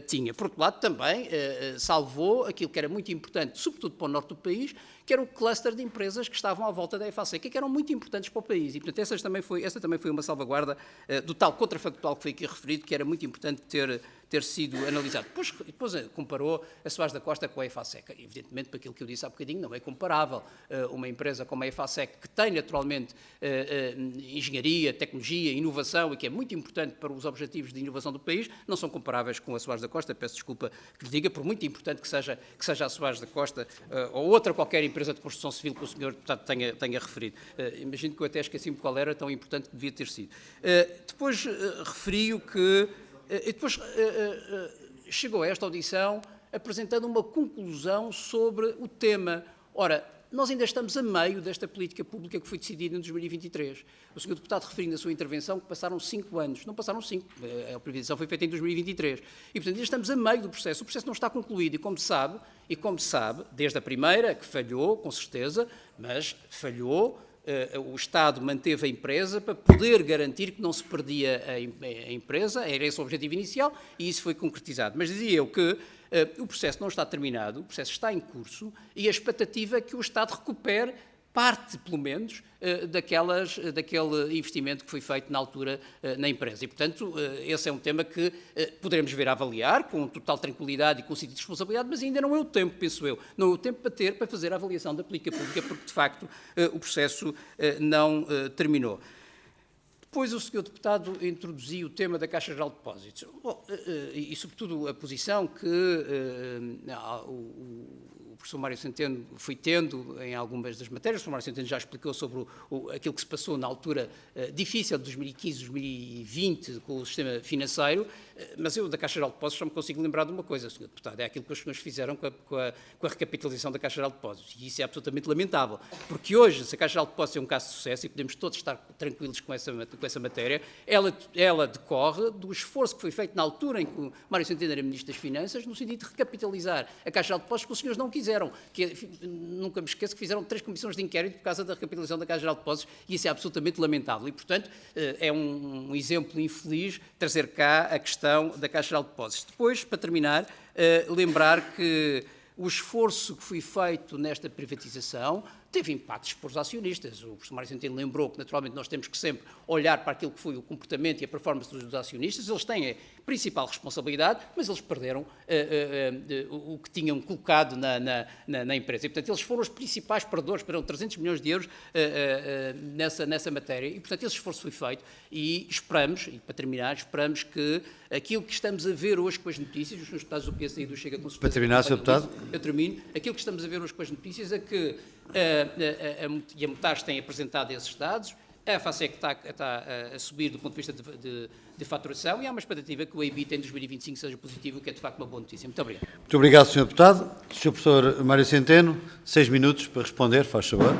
tinha. Por outro lado, também salvou aquilo que era muito importante, sobretudo para o norte do país, que era o cluster de empresas que estavam à volta da EFASEC, que eram muito importantes para o país. E, portanto, essa também foi uma salvaguarda do tal contrafactual que foi aqui referido, que era muito importante ter sido analisado. Depois comparou a Soares da Costa com a EFASEC. Evidentemente, para aquilo que eu disse há bocadinho, não é comparável. Uma empresa como a EFASEC, que tem naturalmente engenharia, tecnologia, inovação e que é muito importante para os objetivos de inovação do país, não são comparáveis com a Soares da Costa. Peço desculpa que lhe diga, por muito importante que seja a Soares da Costa ou outra qualquer empresa de construção civil que o senhor deputado tenha referido. Imagino que eu até esqueci-me qual era, tão importante que devia ter sido. Depois referi-o que... E depois chegou a esta audição apresentando uma conclusão sobre o tema. Ora, nós ainda estamos a meio desta política pública que foi decidida em 2023. O senhor deputado referiu na sua intervenção que passaram 5 anos. Não passaram 5. A privatização foi feita em 2023. E, portanto, ainda estamos a meio do processo. O processo não está concluído. E como sabe, desde a primeira, que falhou, com certeza, mas falhou, o Estado manteve a empresa para poder garantir que não se perdia a empresa, era esse o objetivo inicial, e isso foi concretizado. Mas dizia eu que o processo não está terminado, o processo está em curso, e a expectativa é que o Estado recupere parte, pelo menos, daquele investimento que foi feito na altura na empresa. E, portanto, esse é um tema que poderemos vir a avaliar com total tranquilidade e com sentido de responsabilidade, mas ainda não é o tempo, penso eu. Não é o tempo para fazer a avaliação da política pública, porque, de facto, o processo não terminou. Depois o senhor deputado introduziu o tema da Caixa Geral de Depósitos. Bom, e, sobretudo, a posição que o professor Mário Centeno foi tendo em algumas das matérias. O professor Mário Centeno já explicou sobre aquilo que se passou na altura difícil de 2015, 2020, com o sistema financeiro, mas eu da Caixa Geral de Depósitos só me consigo lembrar de uma coisa, senhor deputado, é aquilo que os senhores fizeram com a recapitalização da Caixa Geral de Depósitos, e isso é absolutamente lamentável, porque hoje, se a Caixa Geral de Depósitos é um caso de sucesso, e podemos todos estar tranquilos com essa matéria, ela decorre do esforço que foi feito na altura em que o Mário Centeno era Ministro das Finanças, no sentido de recapitalizar a Caixa Geral de Depósitos, que os senhores não quiseram. Nunca me esqueço que fizeram 3 comissões de inquérito por causa da recapitalização da Caixa Geral de Depósitos, e isso é absolutamente lamentável. E, portanto, é um exemplo infeliz trazer cá a questão da Caixa Geral de Depósitos. Depois, para terminar, lembrar que o esforço que foi feito nesta privatização teve impactos para os acionistas. O professor Mário Centeno lembrou que, naturalmente, nós temos que sempre olhar para aquilo que foi o comportamento e a performance dos acionistas. Eles têm a principal responsabilidade, mas eles perderam o que tinham colocado na empresa. E, portanto, eles foram os principais perdedores, perderam 300 milhões de euros nessa matéria. E, portanto, esse esforço foi feito e esperamos, e para terminar, esperamos que aquilo que estamos a ver hoje com as notícias, os senhores deputados do PSD e do Chega com certeza... Para terminar, Sr. Deputado. Eu termino. Aquilo que estamos a ver hoje com as notícias é que e a Mutares tem apresentado esses dados, a EFASEC está a subir do ponto de vista de faturação e há uma expectativa que o EBIT em 2025 seja positivo, o que é de facto uma boa notícia. Muito obrigado. Muito obrigado, Sr. Deputado. Sr. Professor Mário Centeno, 6 minutos para responder, faz favor.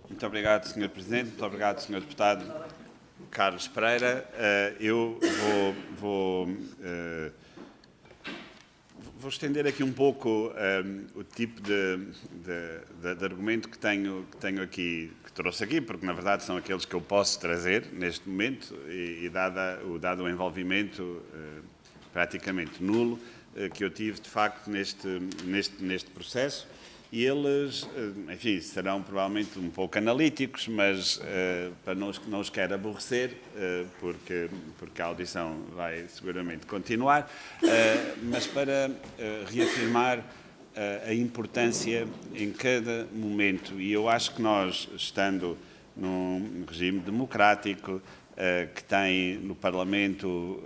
Muito obrigado, Sr. Presidente, muito obrigado, Sr. Deputado Carlos Pereira. Eu vou estender aqui um pouco o tipo de argumento que tenho aqui, que trouxe aqui, porque na verdade são aqueles que eu posso trazer neste momento e dado o envolvimento praticamente nulo que eu tive, de facto, neste processo. E eles, enfim, serão provavelmente um pouco analíticos, mas para não os quero aborrecer, porque a audição vai seguramente continuar, mas para reafirmar a importância em cada momento. E eu acho que nós, estando num regime democrático, que tem no Parlamento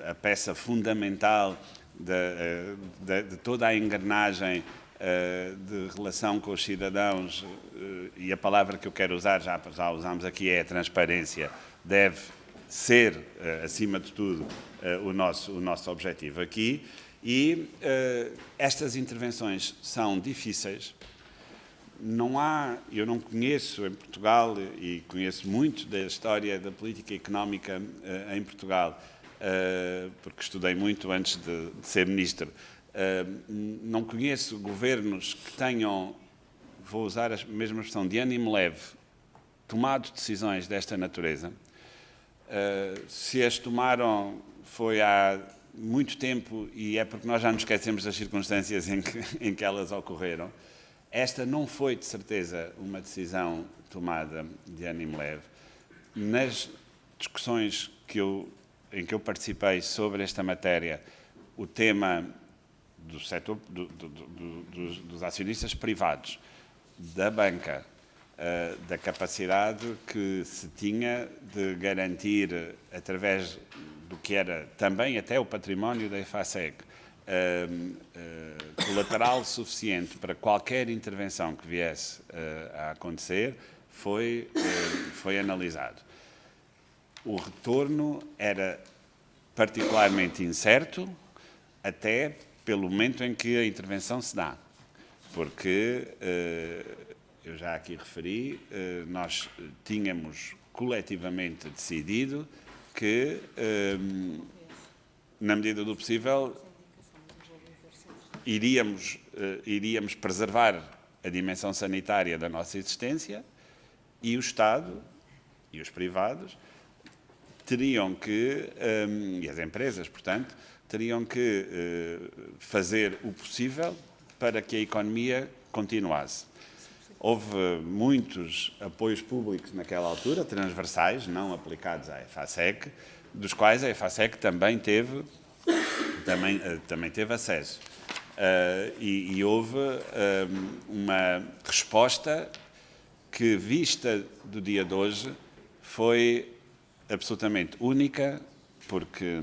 a peça fundamental de toda a engrenagem de relação com os cidadãos, e a palavra que eu quero usar, já usámos aqui, é a transparência, deve ser, acima de tudo, o nosso objetivo aqui. E estas intervenções são difíceis. Eu não conheço em Portugal, e conheço muito da história da política económica em Portugal, porque estudei muito antes de ser ministro. Não conheço governos que tenham, vou usar a mesma expressão, de ânimo leve, tomado decisões desta natureza. Se as tomaram foi há muito tempo, e é porque nós já nos esquecemos das circunstâncias em que elas ocorreram. Esta não foi, de certeza, uma decisão tomada de ânimo leve. Nas discussões em que eu participei sobre esta matéria, o tema do setor, dos acionistas privados, da banca, da capacidade que se tinha de garantir, através do que era também até o património da EFASEG, colateral suficiente para qualquer intervenção que viesse a acontecer, foi analisado. O retorno era particularmente incerto, até pelo momento em que a intervenção se dá, porque, eu já aqui referi, nós tínhamos coletivamente decidido que, na medida do possível, iríamos preservar a dimensão sanitária da nossa existência, e o Estado e os privados teriam que, e as empresas, portanto, teriam que fazer o possível para que a economia continuasse. Houve muitos apoios públicos naquela altura, transversais, não aplicados à EFASEG, dos quais a EFASEG também teve acesso. E houve uma resposta que, vista do dia de hoje, foi absolutamente única, porque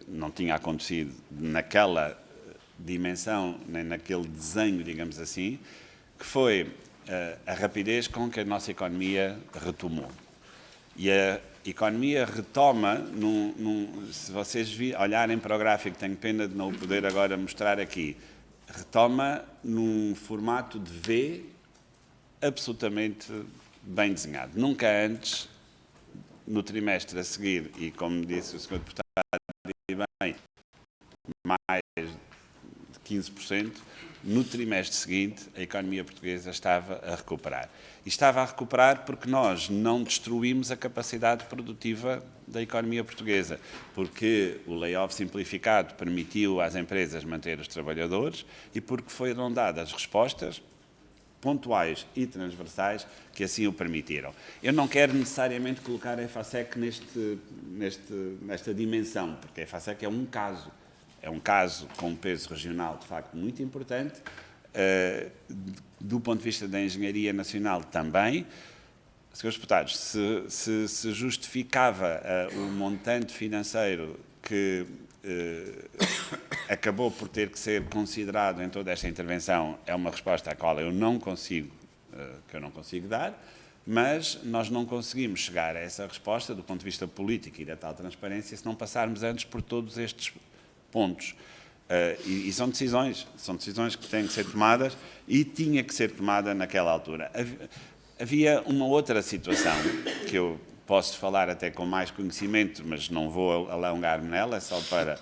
não tinha acontecido naquela dimensão, nem naquele desenho, digamos assim, que foi a rapidez com que a nossa economia retomou. E a economia retoma, se vocês olharem para o gráfico, tenho pena de não o poder agora mostrar aqui, retoma num formato de V absolutamente bem desenhado. Nunca antes, no trimestre a seguir, e como disse o Sr. Deputado, e bem, mais de 15%, no trimestre seguinte a economia portuguesa estava a recuperar. E estava a recuperar porque nós não destruímos a capacidade produtiva da economia portuguesa, porque o layoff simplificado permitiu às empresas manter os trabalhadores e porque foram dadas respostas pontuais e transversais que assim o permitiram. Eu não quero necessariamente colocar a EFASEG nesta dimensão, porque a EFASEG é um caso com um peso regional de facto muito importante, do ponto de vista da engenharia nacional também. Senhores deputados, se justificava o montante financeiro que acabou por ter que ser considerado em toda esta intervenção, é uma resposta à qual eu não consigo dar, mas nós não conseguimos chegar a essa resposta do ponto de vista político e da tal transparência se não passarmos antes por todos estes pontos. E são decisões que têm que ser tomadas e tinha que ser tomada naquela altura. Havia uma outra situação que eu posso falar até com mais conhecimento, mas não vou alongar-me nela, é só para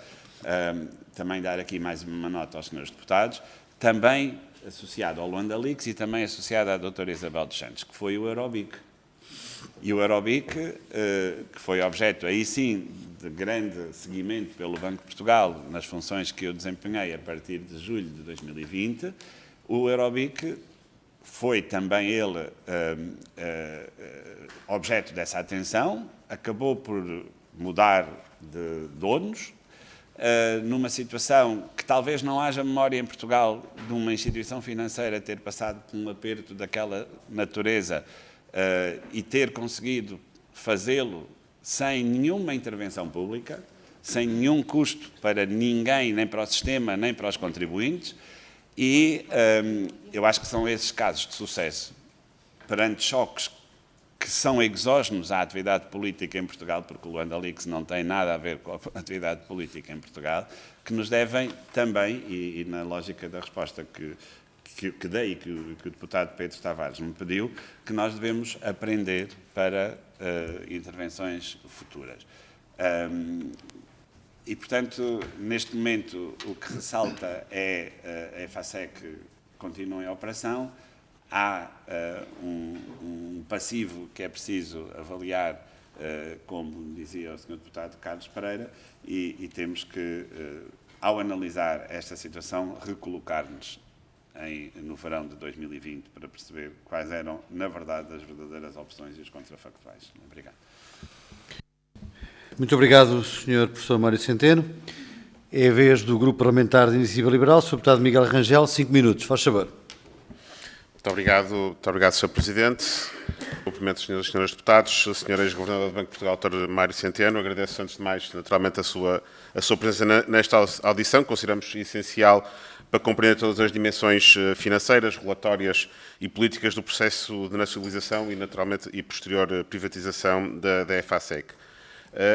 também dar aqui mais uma nota aos senhores deputados, também associado ao Luanda Leaks e também associado à doutora Isabel dos Santos, que foi o Eurobic. E o Eurobic, que foi objeto, aí sim, de grande seguimento pelo Banco de Portugal nas funções que eu desempenhei a partir de julho de 2020, o Eurobic foi também ele objeto dessa atenção, acabou por mudar de donos, numa situação que talvez não haja memória em Portugal de uma instituição financeira ter passado por um aperto daquela natureza e ter conseguido fazê-lo sem nenhuma intervenção pública, sem nenhum custo para ninguém, nem para o sistema, nem para os contribuintes, e eu acho que são esses casos de sucesso perante choques que são exógenos à atividade política em Portugal, porque o Luanda Leaks não tem nada a ver com a atividade política em Portugal, que nos devem também, e na lógica da resposta que dei e que o deputado Pedro Tavares me pediu, que nós devemos aprender para intervenções futuras. E, portanto, neste momento, o que ressalta é a EFASEC continua em operação. Há um passivo que é preciso avaliar, como dizia o Sr. Deputado Carlos Pereira, e temos que, ao analisar esta situação, recolocar-nos no verão de 2020 para perceber quais eram, na verdade, as verdadeiras opções e os contrafactuais. Obrigado. Muito obrigado, Sr. Professor Mário Centeno. É a vez do Grupo Parlamentar de Iniciativa Liberal, Sr. Deputado Miguel Rangel, 5 minutos. Faz favor. Muito obrigado, Sr. Presidente. Cumprimentos, senhoras e senhores deputados, Sr. Ex-Governador do Banco de Portugal, Dr. Mário Centeno. Agradeço, antes de mais, naturalmente, a sua presença nesta audição, que consideramos essencial para compreender todas as dimensões financeiras, regulatórias e políticas do processo de nacionalização e, naturalmente, e posterior privatização da EFASEC.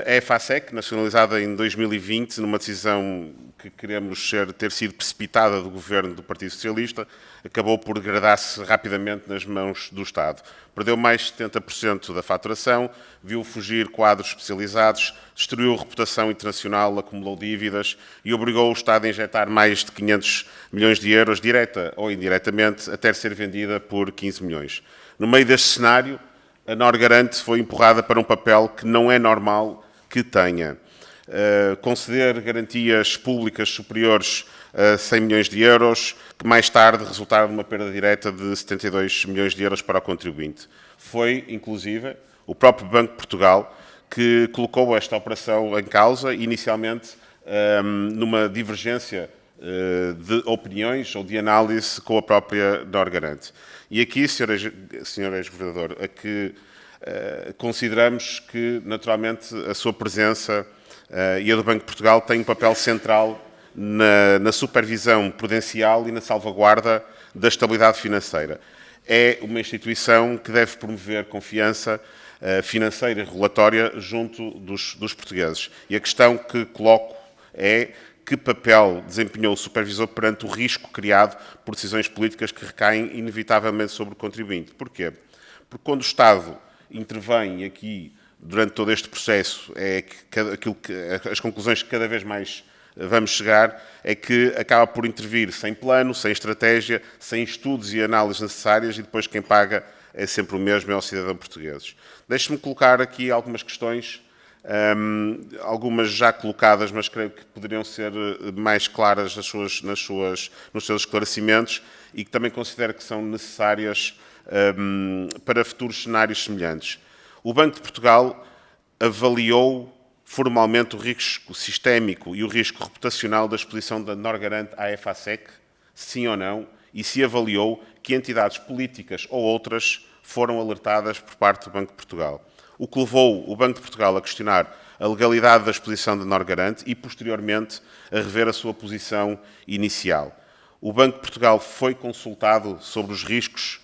A EFASEC, nacionalizada em 2020, numa decisão que queremos ter sido precipitada do governo do Partido Socialista, acabou por degradar-se rapidamente nas mãos do Estado. Perdeu mais de 70% da faturação, viu fugir quadros especializados, destruiu reputação internacional, acumulou dívidas e obrigou o Estado a injetar mais de 500 milhões de euros, direta ou indiretamente, até ser vendida por 15 milhões. No meio deste cenário, a Norgarante foi empurrada para um papel que não é normal que tenha. Conceder garantias públicas superiores a 100 milhões de euros, que mais tarde resultaram numa perda direta de 72 milhões de euros para o contribuinte. Foi, inclusive, o próprio Banco de Portugal que colocou esta operação em causa, inicialmente numa divergência de opiniões ou de análise com a própria Norgarante. E aqui, Sr. Ex-Governador, consideramos que, naturalmente, a sua presença e a do Banco de Portugal têm um papel central na supervisão prudencial e na salvaguarda da estabilidade financeira. É uma instituição que deve promover confiança financeira e regulatória junto dos portugueses. E a questão que coloco é: que papel desempenhou o supervisor perante o risco criado por decisões políticas que recaem inevitavelmente sobre o contribuinte? Porquê? Porque quando o Estado intervém aqui, durante todo este processo, as conclusões que cada vez mais vamos chegar é que acaba por intervir sem plano, sem estratégia, sem estudos e análises necessárias, e depois quem paga é sempre o mesmo, é o cidadão português. Deixe-me colocar aqui algumas questões, algumas já colocadas, mas creio que poderiam ser mais claras nos seus esclarecimentos, e que também considero que são necessárias para futuros cenários semelhantes. O Banco de Portugal avaliou formalmente o risco sistémico e o risco reputacional da exposição da Norgarante à EFASEC, sim ou não, e se avaliou que entidades políticas ou outras foram alertadas por parte do Banco de Portugal. O que levou o Banco de Portugal a questionar a legalidade da exposição da Norgarante e, posteriormente, a rever a sua posição inicial. O Banco de Portugal foi consultado sobre os riscos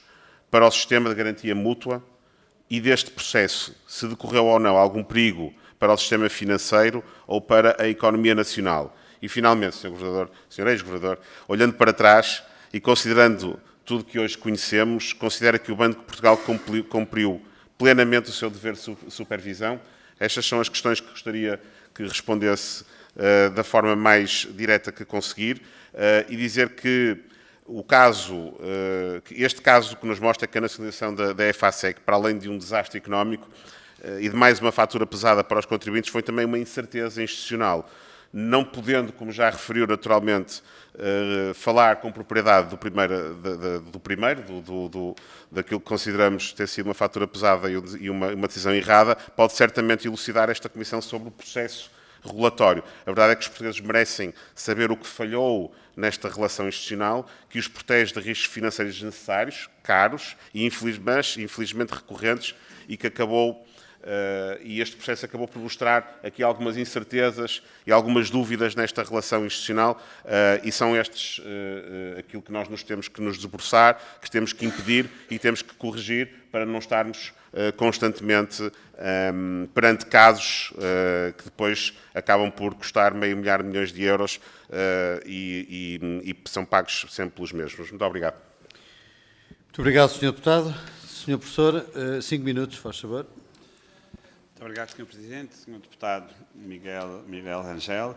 para o sistema de garantia mútua e deste processo se decorreu ou não algum perigo para o sistema financeiro ou para a economia nacional. E, finalmente, Sr. Ex-Governador, olhando para trás e considerando tudo que hoje conhecemos, considera que o Banco de Portugal cumpriu plenamente o seu dever de supervisão? Estas são as questões que gostaria que respondesse da forma mais direta que conseguir, e dizer que Este caso que nos mostra que a nacionalização da EFASEC, para além de um desastre económico e de mais uma fatura pesada para os contribuintes, foi também uma incerteza institucional. Não podendo, como já referiu naturalmente, falar com propriedade daquilo que consideramos ter sido uma fatura pesada e uma decisão errada, pode certamente elucidar esta Comissão sobre o processo regulatório. A verdade é que os portugueses merecem saber o que falhou nesta relação institucional, que os protege de riscos financeiros desnecessários, caros e infelizmente recorrentes, e que e este processo acabou por mostrar aqui algumas incertezas e algumas dúvidas nesta relação institucional, e são aquilo que nós temos que nos debruçar, que temos que impedir e temos que corrigir para não estarmos constantemente perante casos que depois acabam por custar meio milhar de milhões de euros e são pagos sempre pelos mesmos. Muito obrigado. Muito obrigado, Sr. Deputado. Sr. Professor, 5 minutos, faz favor. Muito obrigado, Sr. Presidente. Sr. Deputado Miguel Rangel.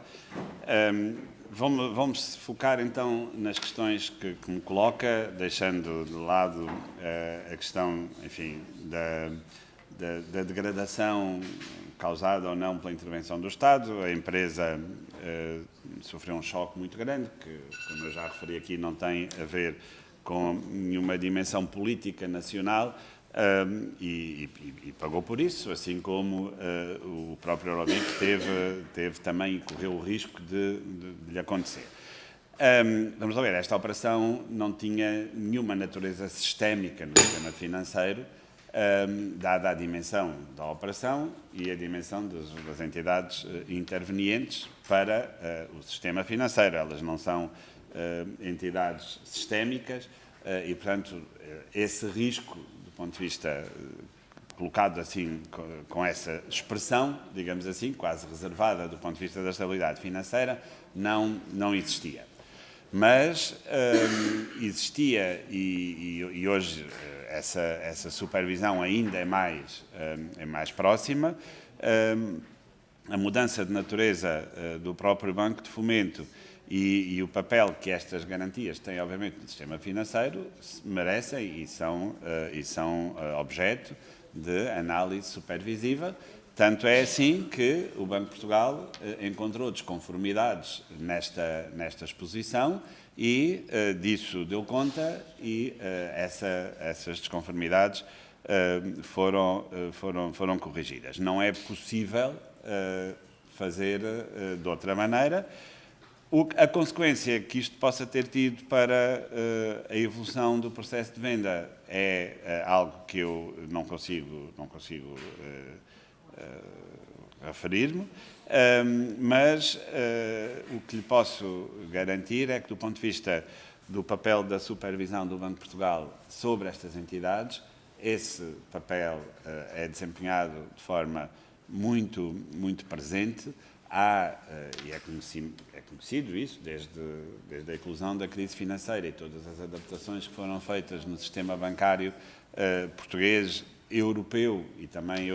Vamos focar então nas questões que me coloca, deixando de lado a questão, enfim, da degradação causada ou não pela intervenção do Estado. A empresa sofreu um choque muito grande, que, como eu já referi aqui, não tem a ver com nenhuma dimensão política nacional, e pagou por isso, assim como o próprio Eurobank teve também e correu o risco de lhe acontecer. Vamos lá ver, esta operação não tinha nenhuma natureza sistémica no sistema financeiro, dada a dimensão da operação e a dimensão das entidades intervenientes para o sistema financeiro. Elas não são entidades sistémicas e, portanto, esse risco, do ponto de vista colocado assim, com essa expressão, digamos assim, quase reservada do ponto de vista da estabilidade financeira, não existia. Mas existia, e hoje essa supervisão ainda é mais próxima, a mudança de natureza do próprio Banco de Fomento e o papel que estas garantias têm, obviamente, no sistema financeiro, merecem e são objeto de análise supervisiva. Tanto é assim que o Banco de Portugal encontrou desconformidades nesta exposição e disso deu conta e essas desconformidades foram corrigidas. Não é possível fazer de outra maneira. A consequência que isto possa ter tido para a evolução do processo de venda é algo que eu não consigo referir-me, mas o que lhe posso garantir é que, do ponto de vista do papel da supervisão do Banco de Portugal sobre estas entidades, esse papel é desempenhado de forma muito, muito presente. E é conhecido isso desde a eclosão da crise financeira e todas as adaptações que foram feitas no sistema bancário português, europeu e também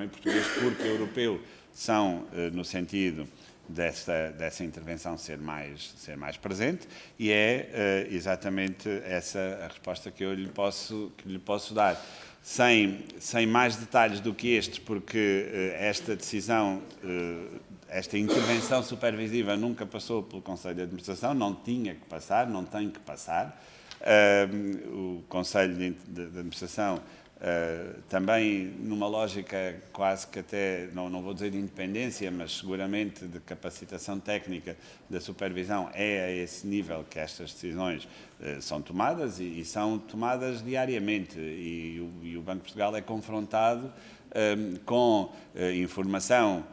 português, porque europeu, são no sentido dessa intervenção ser mais presente, e é exatamente essa a resposta que eu lhe posso dar. Sem mais detalhes do que estes, porque esta decisão, esta intervenção supervisiva nunca passou pelo Conselho de Administração, não tinha que passar, não tem que passar. O Conselho de Administração também, numa lógica quase que até, não vou dizer de independência, mas seguramente de capacitação técnica da supervisão, é a esse nível que estas decisões são tomadas e são tomadas diariamente. E o Banco de Portugal é confrontado com informação,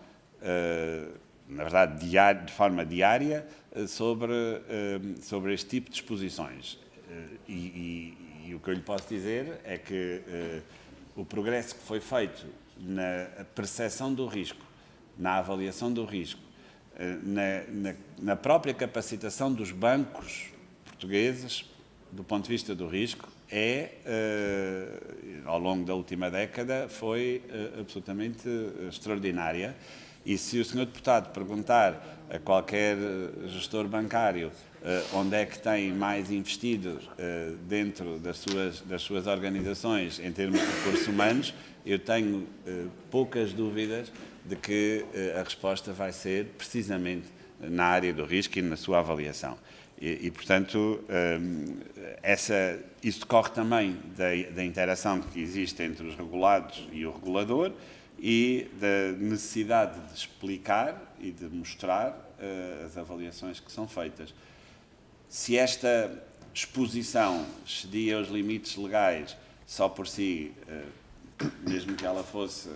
na verdade, de forma diária, sobre este tipo de exposições. E o que eu lhe posso dizer é que o progresso que foi feito na percepção do risco, na avaliação do risco, na própria capacitação dos bancos portugueses, do ponto de vista do risco, ao longo da última década, foi absolutamente extraordinária. E se o Sr. Deputado perguntar a qualquer gestor bancário onde é que tem mais investido dentro das suas organizações em termos de recursos humanos, eu tenho poucas dúvidas de que a resposta vai ser precisamente na área do risco e na sua avaliação. Portanto, isso decorre também da interação que existe entre os regulados e o regulador e da necessidade de explicar e de mostrar as avaliações que são feitas. Se esta exposição excedia os limites legais só por si, mesmo que ela fosse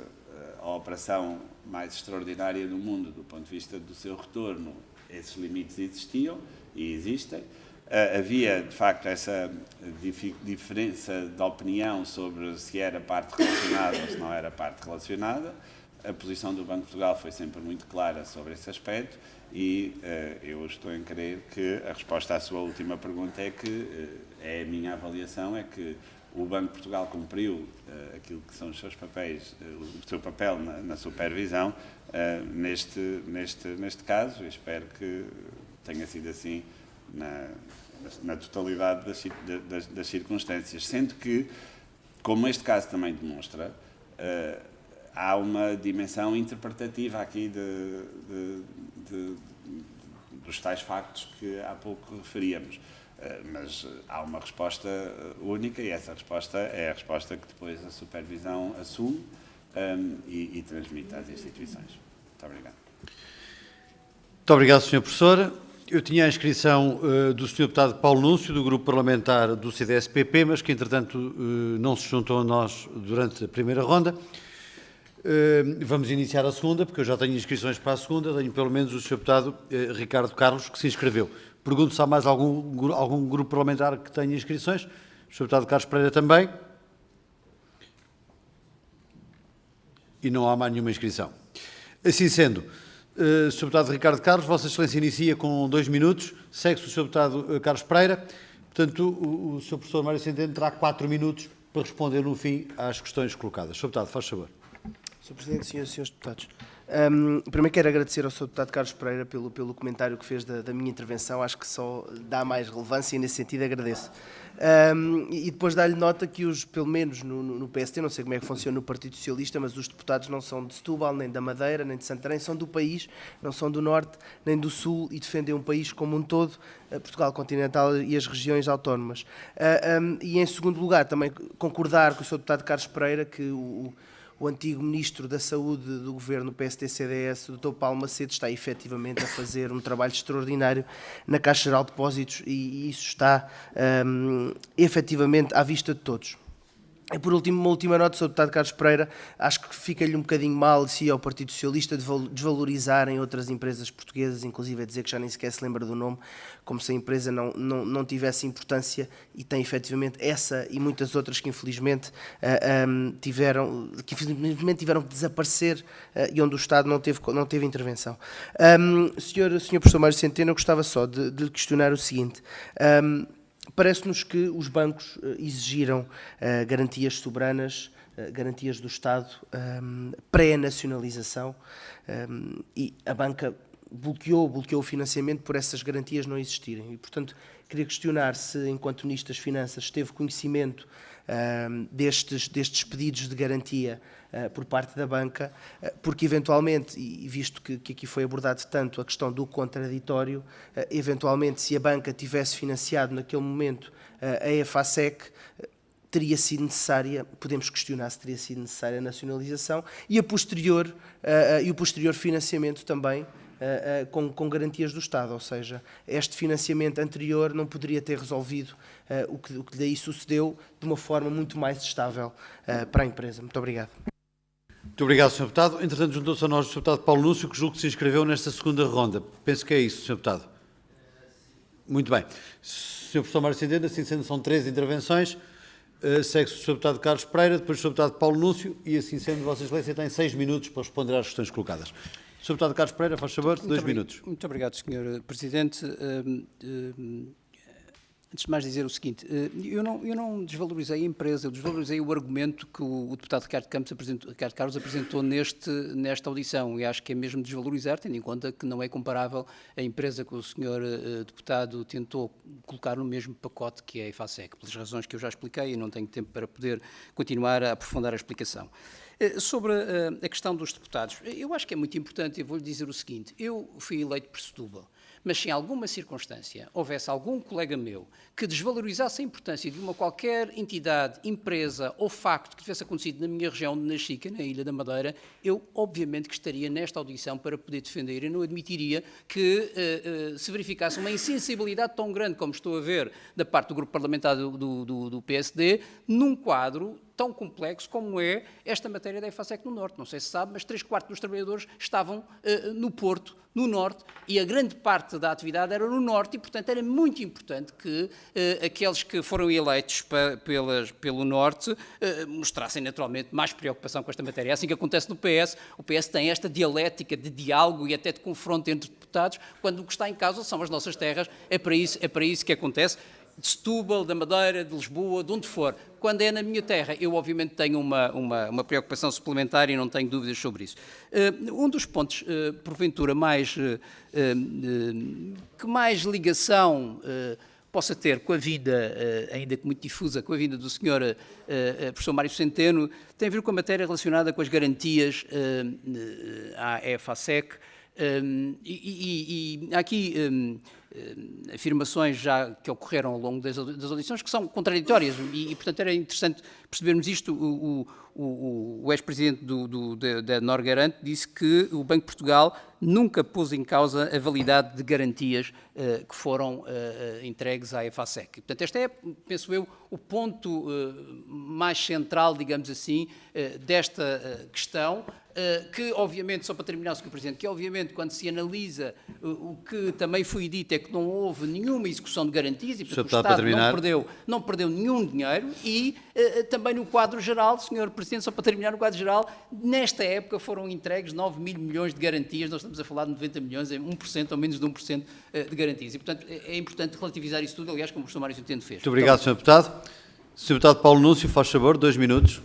a operação mais extraordinária do mundo do ponto de vista do seu retorno, esses limites existiam e existem. Havia, de facto, essa diferença de opinião sobre se era parte relacionada ou se não era parte relacionada. A posição do Banco de Portugal foi sempre muito clara sobre esse aspecto e eu estou em crer que a resposta à sua última pergunta é que é a minha avaliação, é que o Banco de Portugal cumpriu aquilo que são os seus papéis, o seu papel na supervisão neste caso. Eu espero que tenha sido assim na totalidade das circunstâncias, sendo que, como este caso também demonstra, há uma dimensão interpretativa aqui dos tais factos que há pouco referíamos. Mas há uma resposta única e essa resposta é a resposta que depois a supervisão assume e transmite às instituições. Muito obrigado. Muito obrigado, Sr. Professor. Eu tinha a inscrição do Sr. Deputado Paulo Núncio, do Grupo Parlamentar do CDS-PP, mas que, entretanto, não se juntou a nós durante a primeira ronda. Vamos iniciar a segunda, porque eu já tenho inscrições para a segunda. Tenho pelo menos o Sr. Deputado Ricardo Carlos, que se inscreveu. Pergunto se há mais algum grupo parlamentar que tenha inscrições. O Sr. Deputado Carlos Pereira também. E não há mais nenhuma inscrição. Assim sendo, Sr. Deputado Ricardo Carlos, Vossa Excelência inicia com 2 minutos, segue-se o Sr. Deputado Carlos Pereira. Portanto, o Sr. Professor Mário Centeno terá 4 minutos para responder no fim às questões colocadas. Sr. Deputado, faz favor. Sr. Presidente, Senhoras e Senhores Deputados, primeiro quero agradecer ao Sr. Deputado Carlos Pereira pelo comentário que fez da minha intervenção. Acho que só dá mais relevância e, nesse sentido, agradeço. E depois dar-lhe nota que pelo menos no PST, não sei como é que funciona no Partido Socialista, mas os deputados não são de Setúbal, nem da Madeira, nem de Santarém, são do país, não são do Norte, nem do Sul, e defendem um país como um todo, Portugal continental e as regiões autónomas. E, em segundo lugar, também concordar com o Sr. Deputado Carlos Pereira que o antigo Ministro da Saúde do Governo PST-CDS, o Dr. Paulo Macedo, está efetivamente a fazer um trabalho extraordinário na Caixa Geral de Depósitos e isso está efetivamente à vista de todos. E, por último, uma última nota, Sr. Deputado Carlos Pereira, acho que fica-lhe um bocadinho mal se ao Partido Socialista desvalorizarem outras empresas portuguesas, inclusive a dizer que já nem sequer se lembra do nome, como se a empresa não tivesse importância, e tem efetivamente essa e muitas outras que infelizmente tiveram que desaparecer e onde o Estado não teve intervenção. Senhor Professor Mário Centeno, eu gostava só de lhe questionar o seguinte. Parece-nos que os bancos exigiram garantias soberanas, garantias do Estado, pré-nacionalização, e a banca bloqueou o financiamento por essas garantias não existirem. E, portanto, queria questionar se, enquanto Ministro das Finanças, teve conhecimento destes pedidos de garantia por parte da banca, porque eventualmente, e visto que aqui foi abordado tanto a questão do contraditório, eventualmente se a banca tivesse financiado naquele momento a EFASEC, teria sido necessária, podemos questionar se teria sido necessária a nacionalização e o posterior financiamento também com garantias do Estado, ou seja, este financiamento anterior não poderia ter resolvido o que daí sucedeu de uma forma muito mais estável para a empresa. Muito obrigado. Muito obrigado, Sr. Deputado. Entretanto, juntou-se a nós o Sr. Deputado Paulo Núncio, que julgo que se inscreveu nesta segunda ronda. Penso que é isso, Sr. Deputado. Muito bem. Sr. Professor Mário Centeno, assim sendo, são 3 intervenções. Segue-se o Sr. Deputado Carlos Pereira, depois o Sr. Deputado Paulo Núncio e, assim sendo, Vossa Excelência tem 6 minutos para responder às questões colocadas. Sr. Deputado Carlos Pereira, faz favor, 2 minutos. Muito obrigado, Sr. Presidente. Antes de mais dizer o seguinte, eu não desvalorizei a empresa, eu desvalorizei o argumento que o deputado Ricardo Carlos apresentou nesta audição, e acho que é mesmo desvalorizar, tendo em conta que não é comparável a empresa que o senhor deputado tentou colocar no mesmo pacote que é a EFASEC, pelas razões que eu já expliquei e não tenho tempo para poder continuar a aprofundar a explicação. Sobre a questão dos deputados, eu acho que é muito importante, eu vou-lhe dizer o seguinte, eu fui eleito por Setúbal, mas se em alguma circunstância houvesse algum colega meu que desvalorizasse a importância de uma qualquer entidade, empresa ou facto que tivesse acontecido na minha região onde nasci, que é na Ilha da Madeira, eu obviamente que estaria nesta audição para poder defender e não admitiria que se verificasse uma insensibilidade tão grande como estou a ver da parte do grupo parlamentar do PSD, num quadro tão complexo como é esta matéria da EFASEC no Norte. Não sei se sabe, mas 3/4 dos trabalhadores estavam no Porto, no Norte, e a grande parte da atividade era no Norte, e, portanto, era muito importante que aqueles que foram eleitos pelo Norte mostrassem, naturalmente, mais preocupação com esta matéria. É assim que acontece no PS. O PS tem esta dialética de diálogo e até de confronto entre deputados, quando o que está em causa são as nossas terras. É para isso que acontece. De Setúbal, da Madeira, de Lisboa, de onde for. Quando é na minha terra, eu obviamente tenho uma preocupação suplementar e não tenho dúvidas sobre isso. Um dos pontos, porventura, que mais ligação possa ter com a vida, ainda que muito difusa, com a vida do Sr. Professor Mário Centeno, tem a ver com a matéria relacionada com as garantias à EFASEC. E há aqui afirmações já que ocorreram ao longo das audições que são contraditórias e, portanto, era interessante percebermos isto. O ex-presidente da Norgarante disse que o Banco de Portugal nunca pôs em causa a validade de garantias que foram entregues à EFASEC. E, portanto, este é, penso eu, o ponto mais central, digamos assim, desta questão, que, obviamente, só para terminar, Sr. Presidente, que, obviamente, quando se analisa o que também foi dito é que não houve nenhuma execução de garantias e, portanto, o Estado não perdeu nenhum dinheiro e, também no quadro geral, Sr. Presidente, só para terminar, no quadro geral, nesta época foram entregues 9 mil milhões de garantias, nós estamos a falar de 90 milhões, é 1% ou menos de 1% de garantias. E, portanto, é importante relativizar isso tudo, aliás, como o professor Mário Centeno fez. Muito obrigado, Sr. Deputado. Sr. Deputado Paulo Núncio, faz favor, 2 minutos.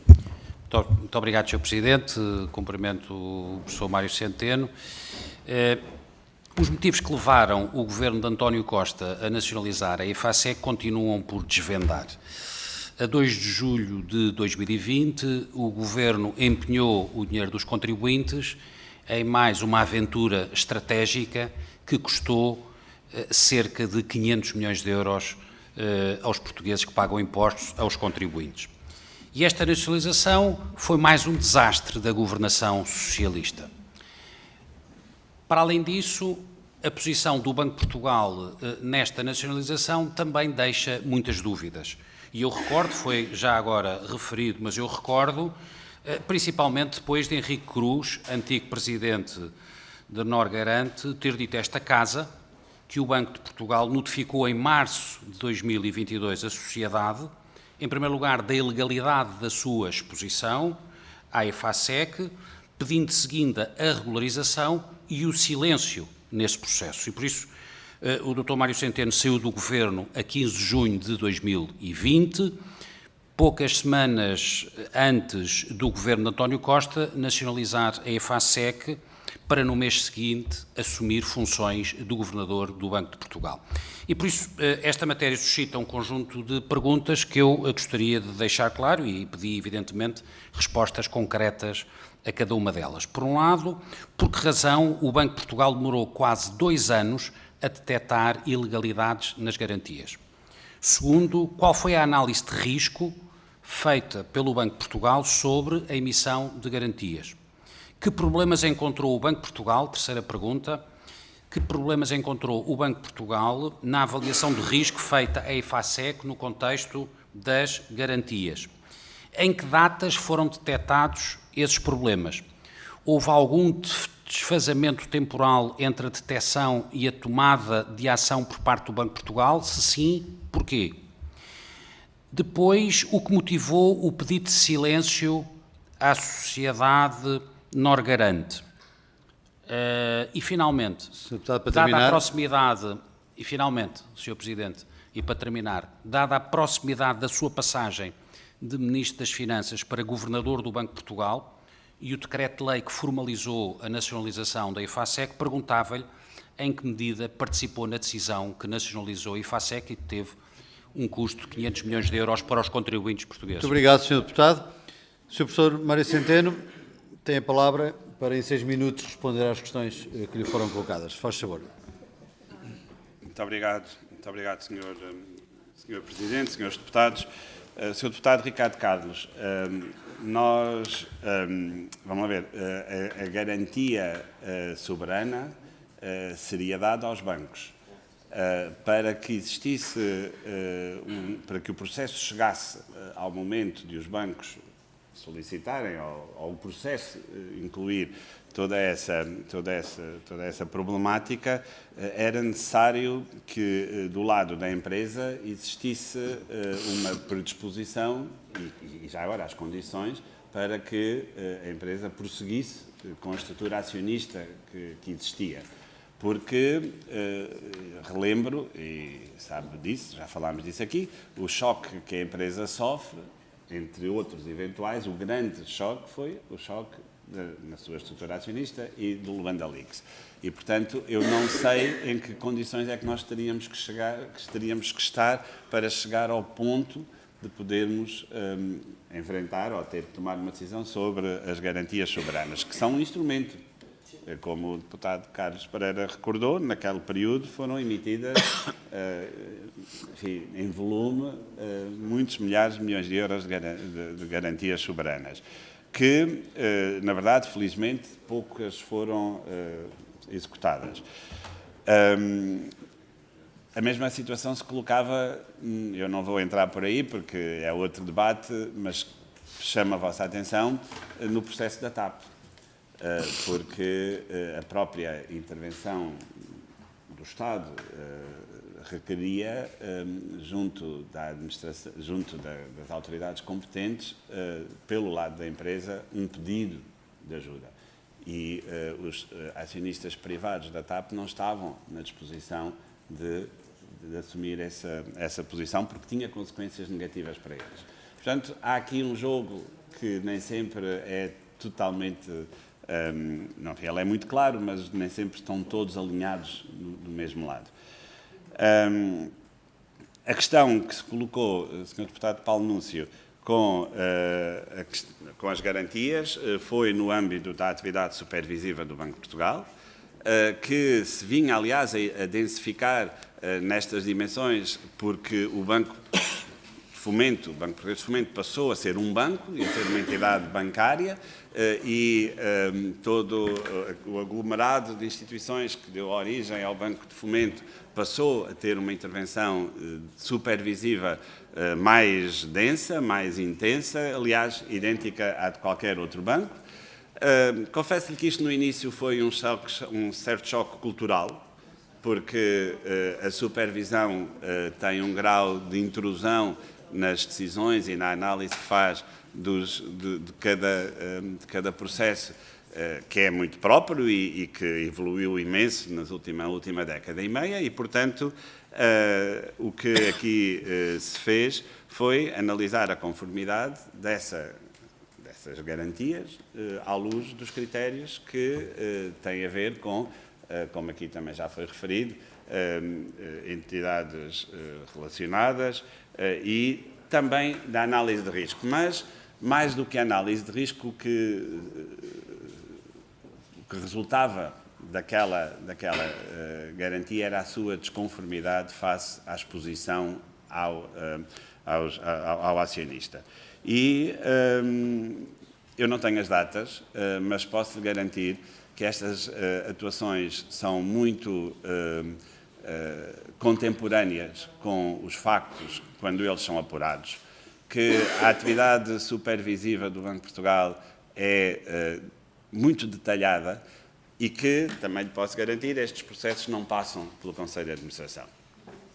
Muito obrigado, Sr. Presidente. Cumprimento o professor Mário Centeno. Os motivos que levaram o governo de António Costa a nacionalizar a EFASEC continuam por desvendar. A 2 de julho de 2020, o governo empenhou o dinheiro dos contribuintes em mais uma aventura estratégica que custou cerca de 500 milhões de euros aos portugueses que pagam impostos, aos contribuintes. E esta nacionalização foi mais um desastre da governação socialista. Para além disso, a posição do Banco de Portugal nesta nacionalização também deixa muitas dúvidas. E eu recordo, foi já agora referido, mas eu recordo, principalmente depois de Henrique Cruz, antigo presidente da Norgarante, ter dito a esta Casa que o Banco de Portugal notificou em março de 2022 a sociedade, em primeiro lugar, da ilegalidade da sua exposição à EFASEC, pedindo de seguida a regularização e o silêncio nesse processo. E por isso o Dr. Mário Centeno saiu do Governo a 15 de junho de 2020, poucas semanas antes do Governo de António Costa nacionalizar a EFASEC para no mês seguinte assumir funções do Governador do Banco de Portugal. E por isso esta matéria suscita um conjunto de perguntas que eu gostaria de deixar claro e pedi evidentemente respostas concretas a cada uma delas. Por um lado, por que razão o Banco de Portugal demorou quase 2 anos a detectar ilegalidades nas garantias? Segundo, qual foi a análise de risco feita pelo Banco de Portugal sobre a emissão de garantias? Que problemas encontrou o Banco de Portugal, terceira pergunta, que problemas encontrou o Banco de Portugal na avaliação de risco feita à EFASEC no contexto das garantias? Em que datas foram detectados esses problemas? Houve algum desfazamento temporal entre a detecção e a tomada de ação por parte do Banco de Portugal? Se sim, porquê? Depois, o que motivou o pedido de silêncio à sociedade Norgarante? E finalmente, dada a proximidade, e finalmente, Sr. Presidente, E para terminar, dada a proximidade da sua passagem de Ministro das Finanças para Governador do Banco de Portugal e o decreto-lei que formalizou a nacionalização da IFASEC, perguntava-lhe em que medida participou na decisão que nacionalizou a IFASEC e que teve um custo de 500 milhões de euros para os contribuintes portugueses. Muito obrigado, Sr. Deputado. Sr. Professor Mário Centeno tem a palavra para, em 6 minutos, responder às questões que lhe foram colocadas. Faz favor. Muito obrigado, Sr. Presidente, Srs. Deputados. Sr. Deputado Ricardo Carlos, vamos ver, a garantia soberana seria dada aos bancos. Para que existisse, para que o processo chegasse ao momento de os bancos solicitarem, ou o processo incluir toda essa problemática, era necessário que do lado da empresa existisse uma predisposição e já agora as condições para que a empresa prosseguisse com a estrutura acionista que existia. Porque, relembro, e sabe disso, já falámos disso aqui, o choque que a empresa sofre, entre outros eventuais, o grande choque foi o choque na sua estrutura acionista e do Luanda Leaks. E, portanto, eu não sei em que condições é que nós teríamos que estar para chegar ao ponto de podermos enfrentar ou ter que tomar uma decisão sobre as garantias soberanas, que são um instrumento. Como o deputado Carlos Pereira recordou, naquele período foram emitidas, enfim, em volume, muitos milhares de milhões de euros de garantias soberanas, que, na verdade, felizmente, poucas foram executadas. A mesma situação se colocava, eu não vou entrar por aí porque é outro debate, mas chamo a vossa atenção no processo da TAP. Porque a própria intervenção do Estado requeria, junto da administração, junto das autoridades competentes, pelo lado da empresa, um pedido de ajuda. E os acionistas privados da TAP não estavam na disposição de assumir essa posição, porque tinha consequências negativas para eles. Portanto, há aqui um jogo que nem sempre é totalmente... não, ele é muito claro, mas nem sempre estão todos alinhados do mesmo lado. A questão que se colocou, Sr. Deputado Paulo Núncio, com as garantias, foi no âmbito da atividade supervisiva do Banco de Portugal, que se vinha, aliás, a densificar nestas dimensões, porque o Banco Português de Fomento passou a ser um banco e a ser uma entidade bancária e todo o aglomerado de instituições que deu origem ao Banco de Fomento passou a ter uma intervenção supervisiva mais densa, mais intensa, aliás, idêntica à de qualquer outro banco. Confesso-lhe que isto no início foi um certo choque cultural, porque a supervisão tem um grau de intrusão nas decisões e na análise que faz de cada processo, que é muito próprio e que evoluiu imenso na última década e meia e, portanto, o que aqui se fez foi analisar a conformidade dessas garantias à luz dos critérios que têm a ver com, como aqui também já foi referido, entidades relacionadas e também da análise de risco. Mas, mais do que a análise de risco, o que resultava daquela garantia era a sua desconformidade face à exposição ao acionista. E eu não tenho as datas, mas posso lhe garantir que estas atuações são muito contemporâneas com os factos quando eles são apurados, que a atividade supervisiva do Banco de Portugal é muito detalhada e que, também lhe posso garantir, estes processos não passam pelo Conselho de Administração.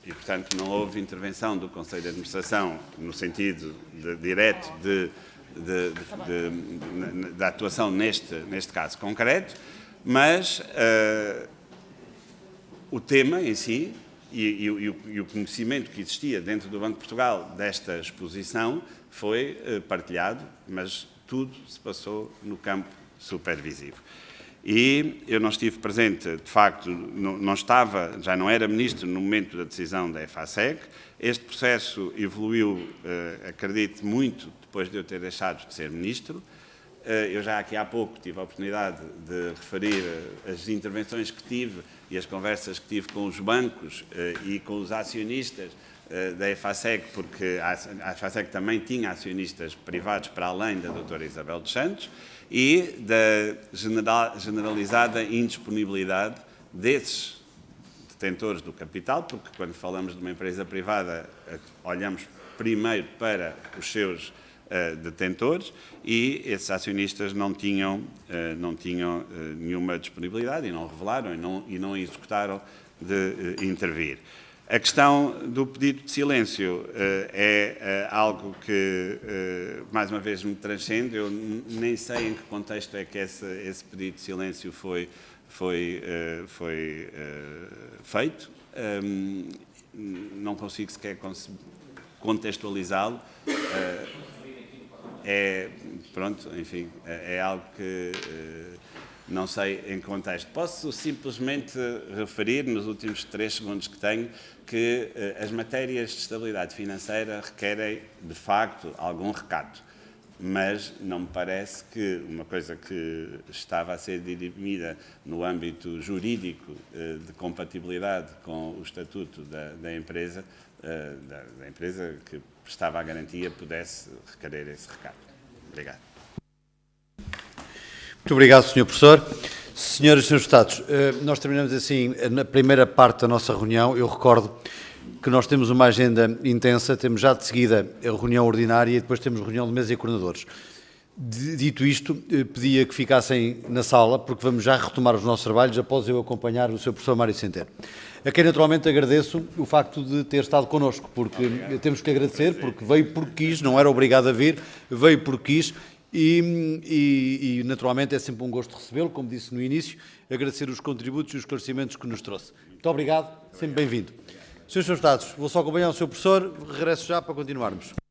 E, portanto, não houve intervenção do Conselho de Administração no sentido direto da atuação neste caso concreto, mas o tema em si e o conhecimento que existia dentro do Banco de Portugal desta exposição foi partilhado, mas tudo se passou no campo supervisivo. E eu não estive presente, de facto, não estava, já não era ministro no momento da decisão da EFASEG. Este processo evoluiu, acredito, muito depois de eu ter deixado de ser ministro. Eu já aqui há pouco tive a oportunidade de referir as intervenções que tive e as conversas que tive com os bancos e com os acionistas da EFASEG, porque a EFASEG também tinha acionistas privados para além da doutora Isabel dos Santos, e da generalizada indisponibilidade desses detentores do capital, porque quando falamos de uma empresa privada olhamos primeiro para os seus detentores, e esses acionistas não tinham nenhuma disponibilidade e não revelaram e não executaram de intervir. A questão do pedido de silêncio é algo que, mais uma vez, me transcende. Eu nem sei em que contexto é que esse pedido de silêncio foi feito. Não consigo sequer contextualizá-lo. Pronto, enfim, é algo que não sei em que contexto. Posso simplesmente referir, nos últimos 3 segundos que tenho, que as matérias de estabilidade financeira requerem, de facto, algum recato. Mas não me parece que uma coisa que estava a ser dirimida no âmbito jurídico de compatibilidade com o estatuto da empresa que prestava a garantia, pudesse requerer esse recato. Obrigado. Muito obrigado, Sr. Professor. Senhoras e Srs. Deputados, nós terminamos assim na primeira parte da nossa reunião. Eu recordo que nós temos uma agenda intensa, temos já de seguida a reunião ordinária e depois temos reunião de mesa e coordenadores. Dito isto, pedia que ficassem na sala, porque vamos já retomar os nossos trabalhos após eu acompanhar o Sr. Professor Mário Centeno. A quem naturalmente agradeço o facto de ter estado connosco, porque temos que agradecer, porque veio porque quis, não era obrigado a vir, veio porque quis. E naturalmente é sempre um gosto recebê-lo, como disse no início, agradecer os contributos e os esclarecimentos que nos trouxe. Muito obrigado, sempre bem-vindo. Senhores deputados, vou só acompanhar o Sr. Professor, regresso já para continuarmos.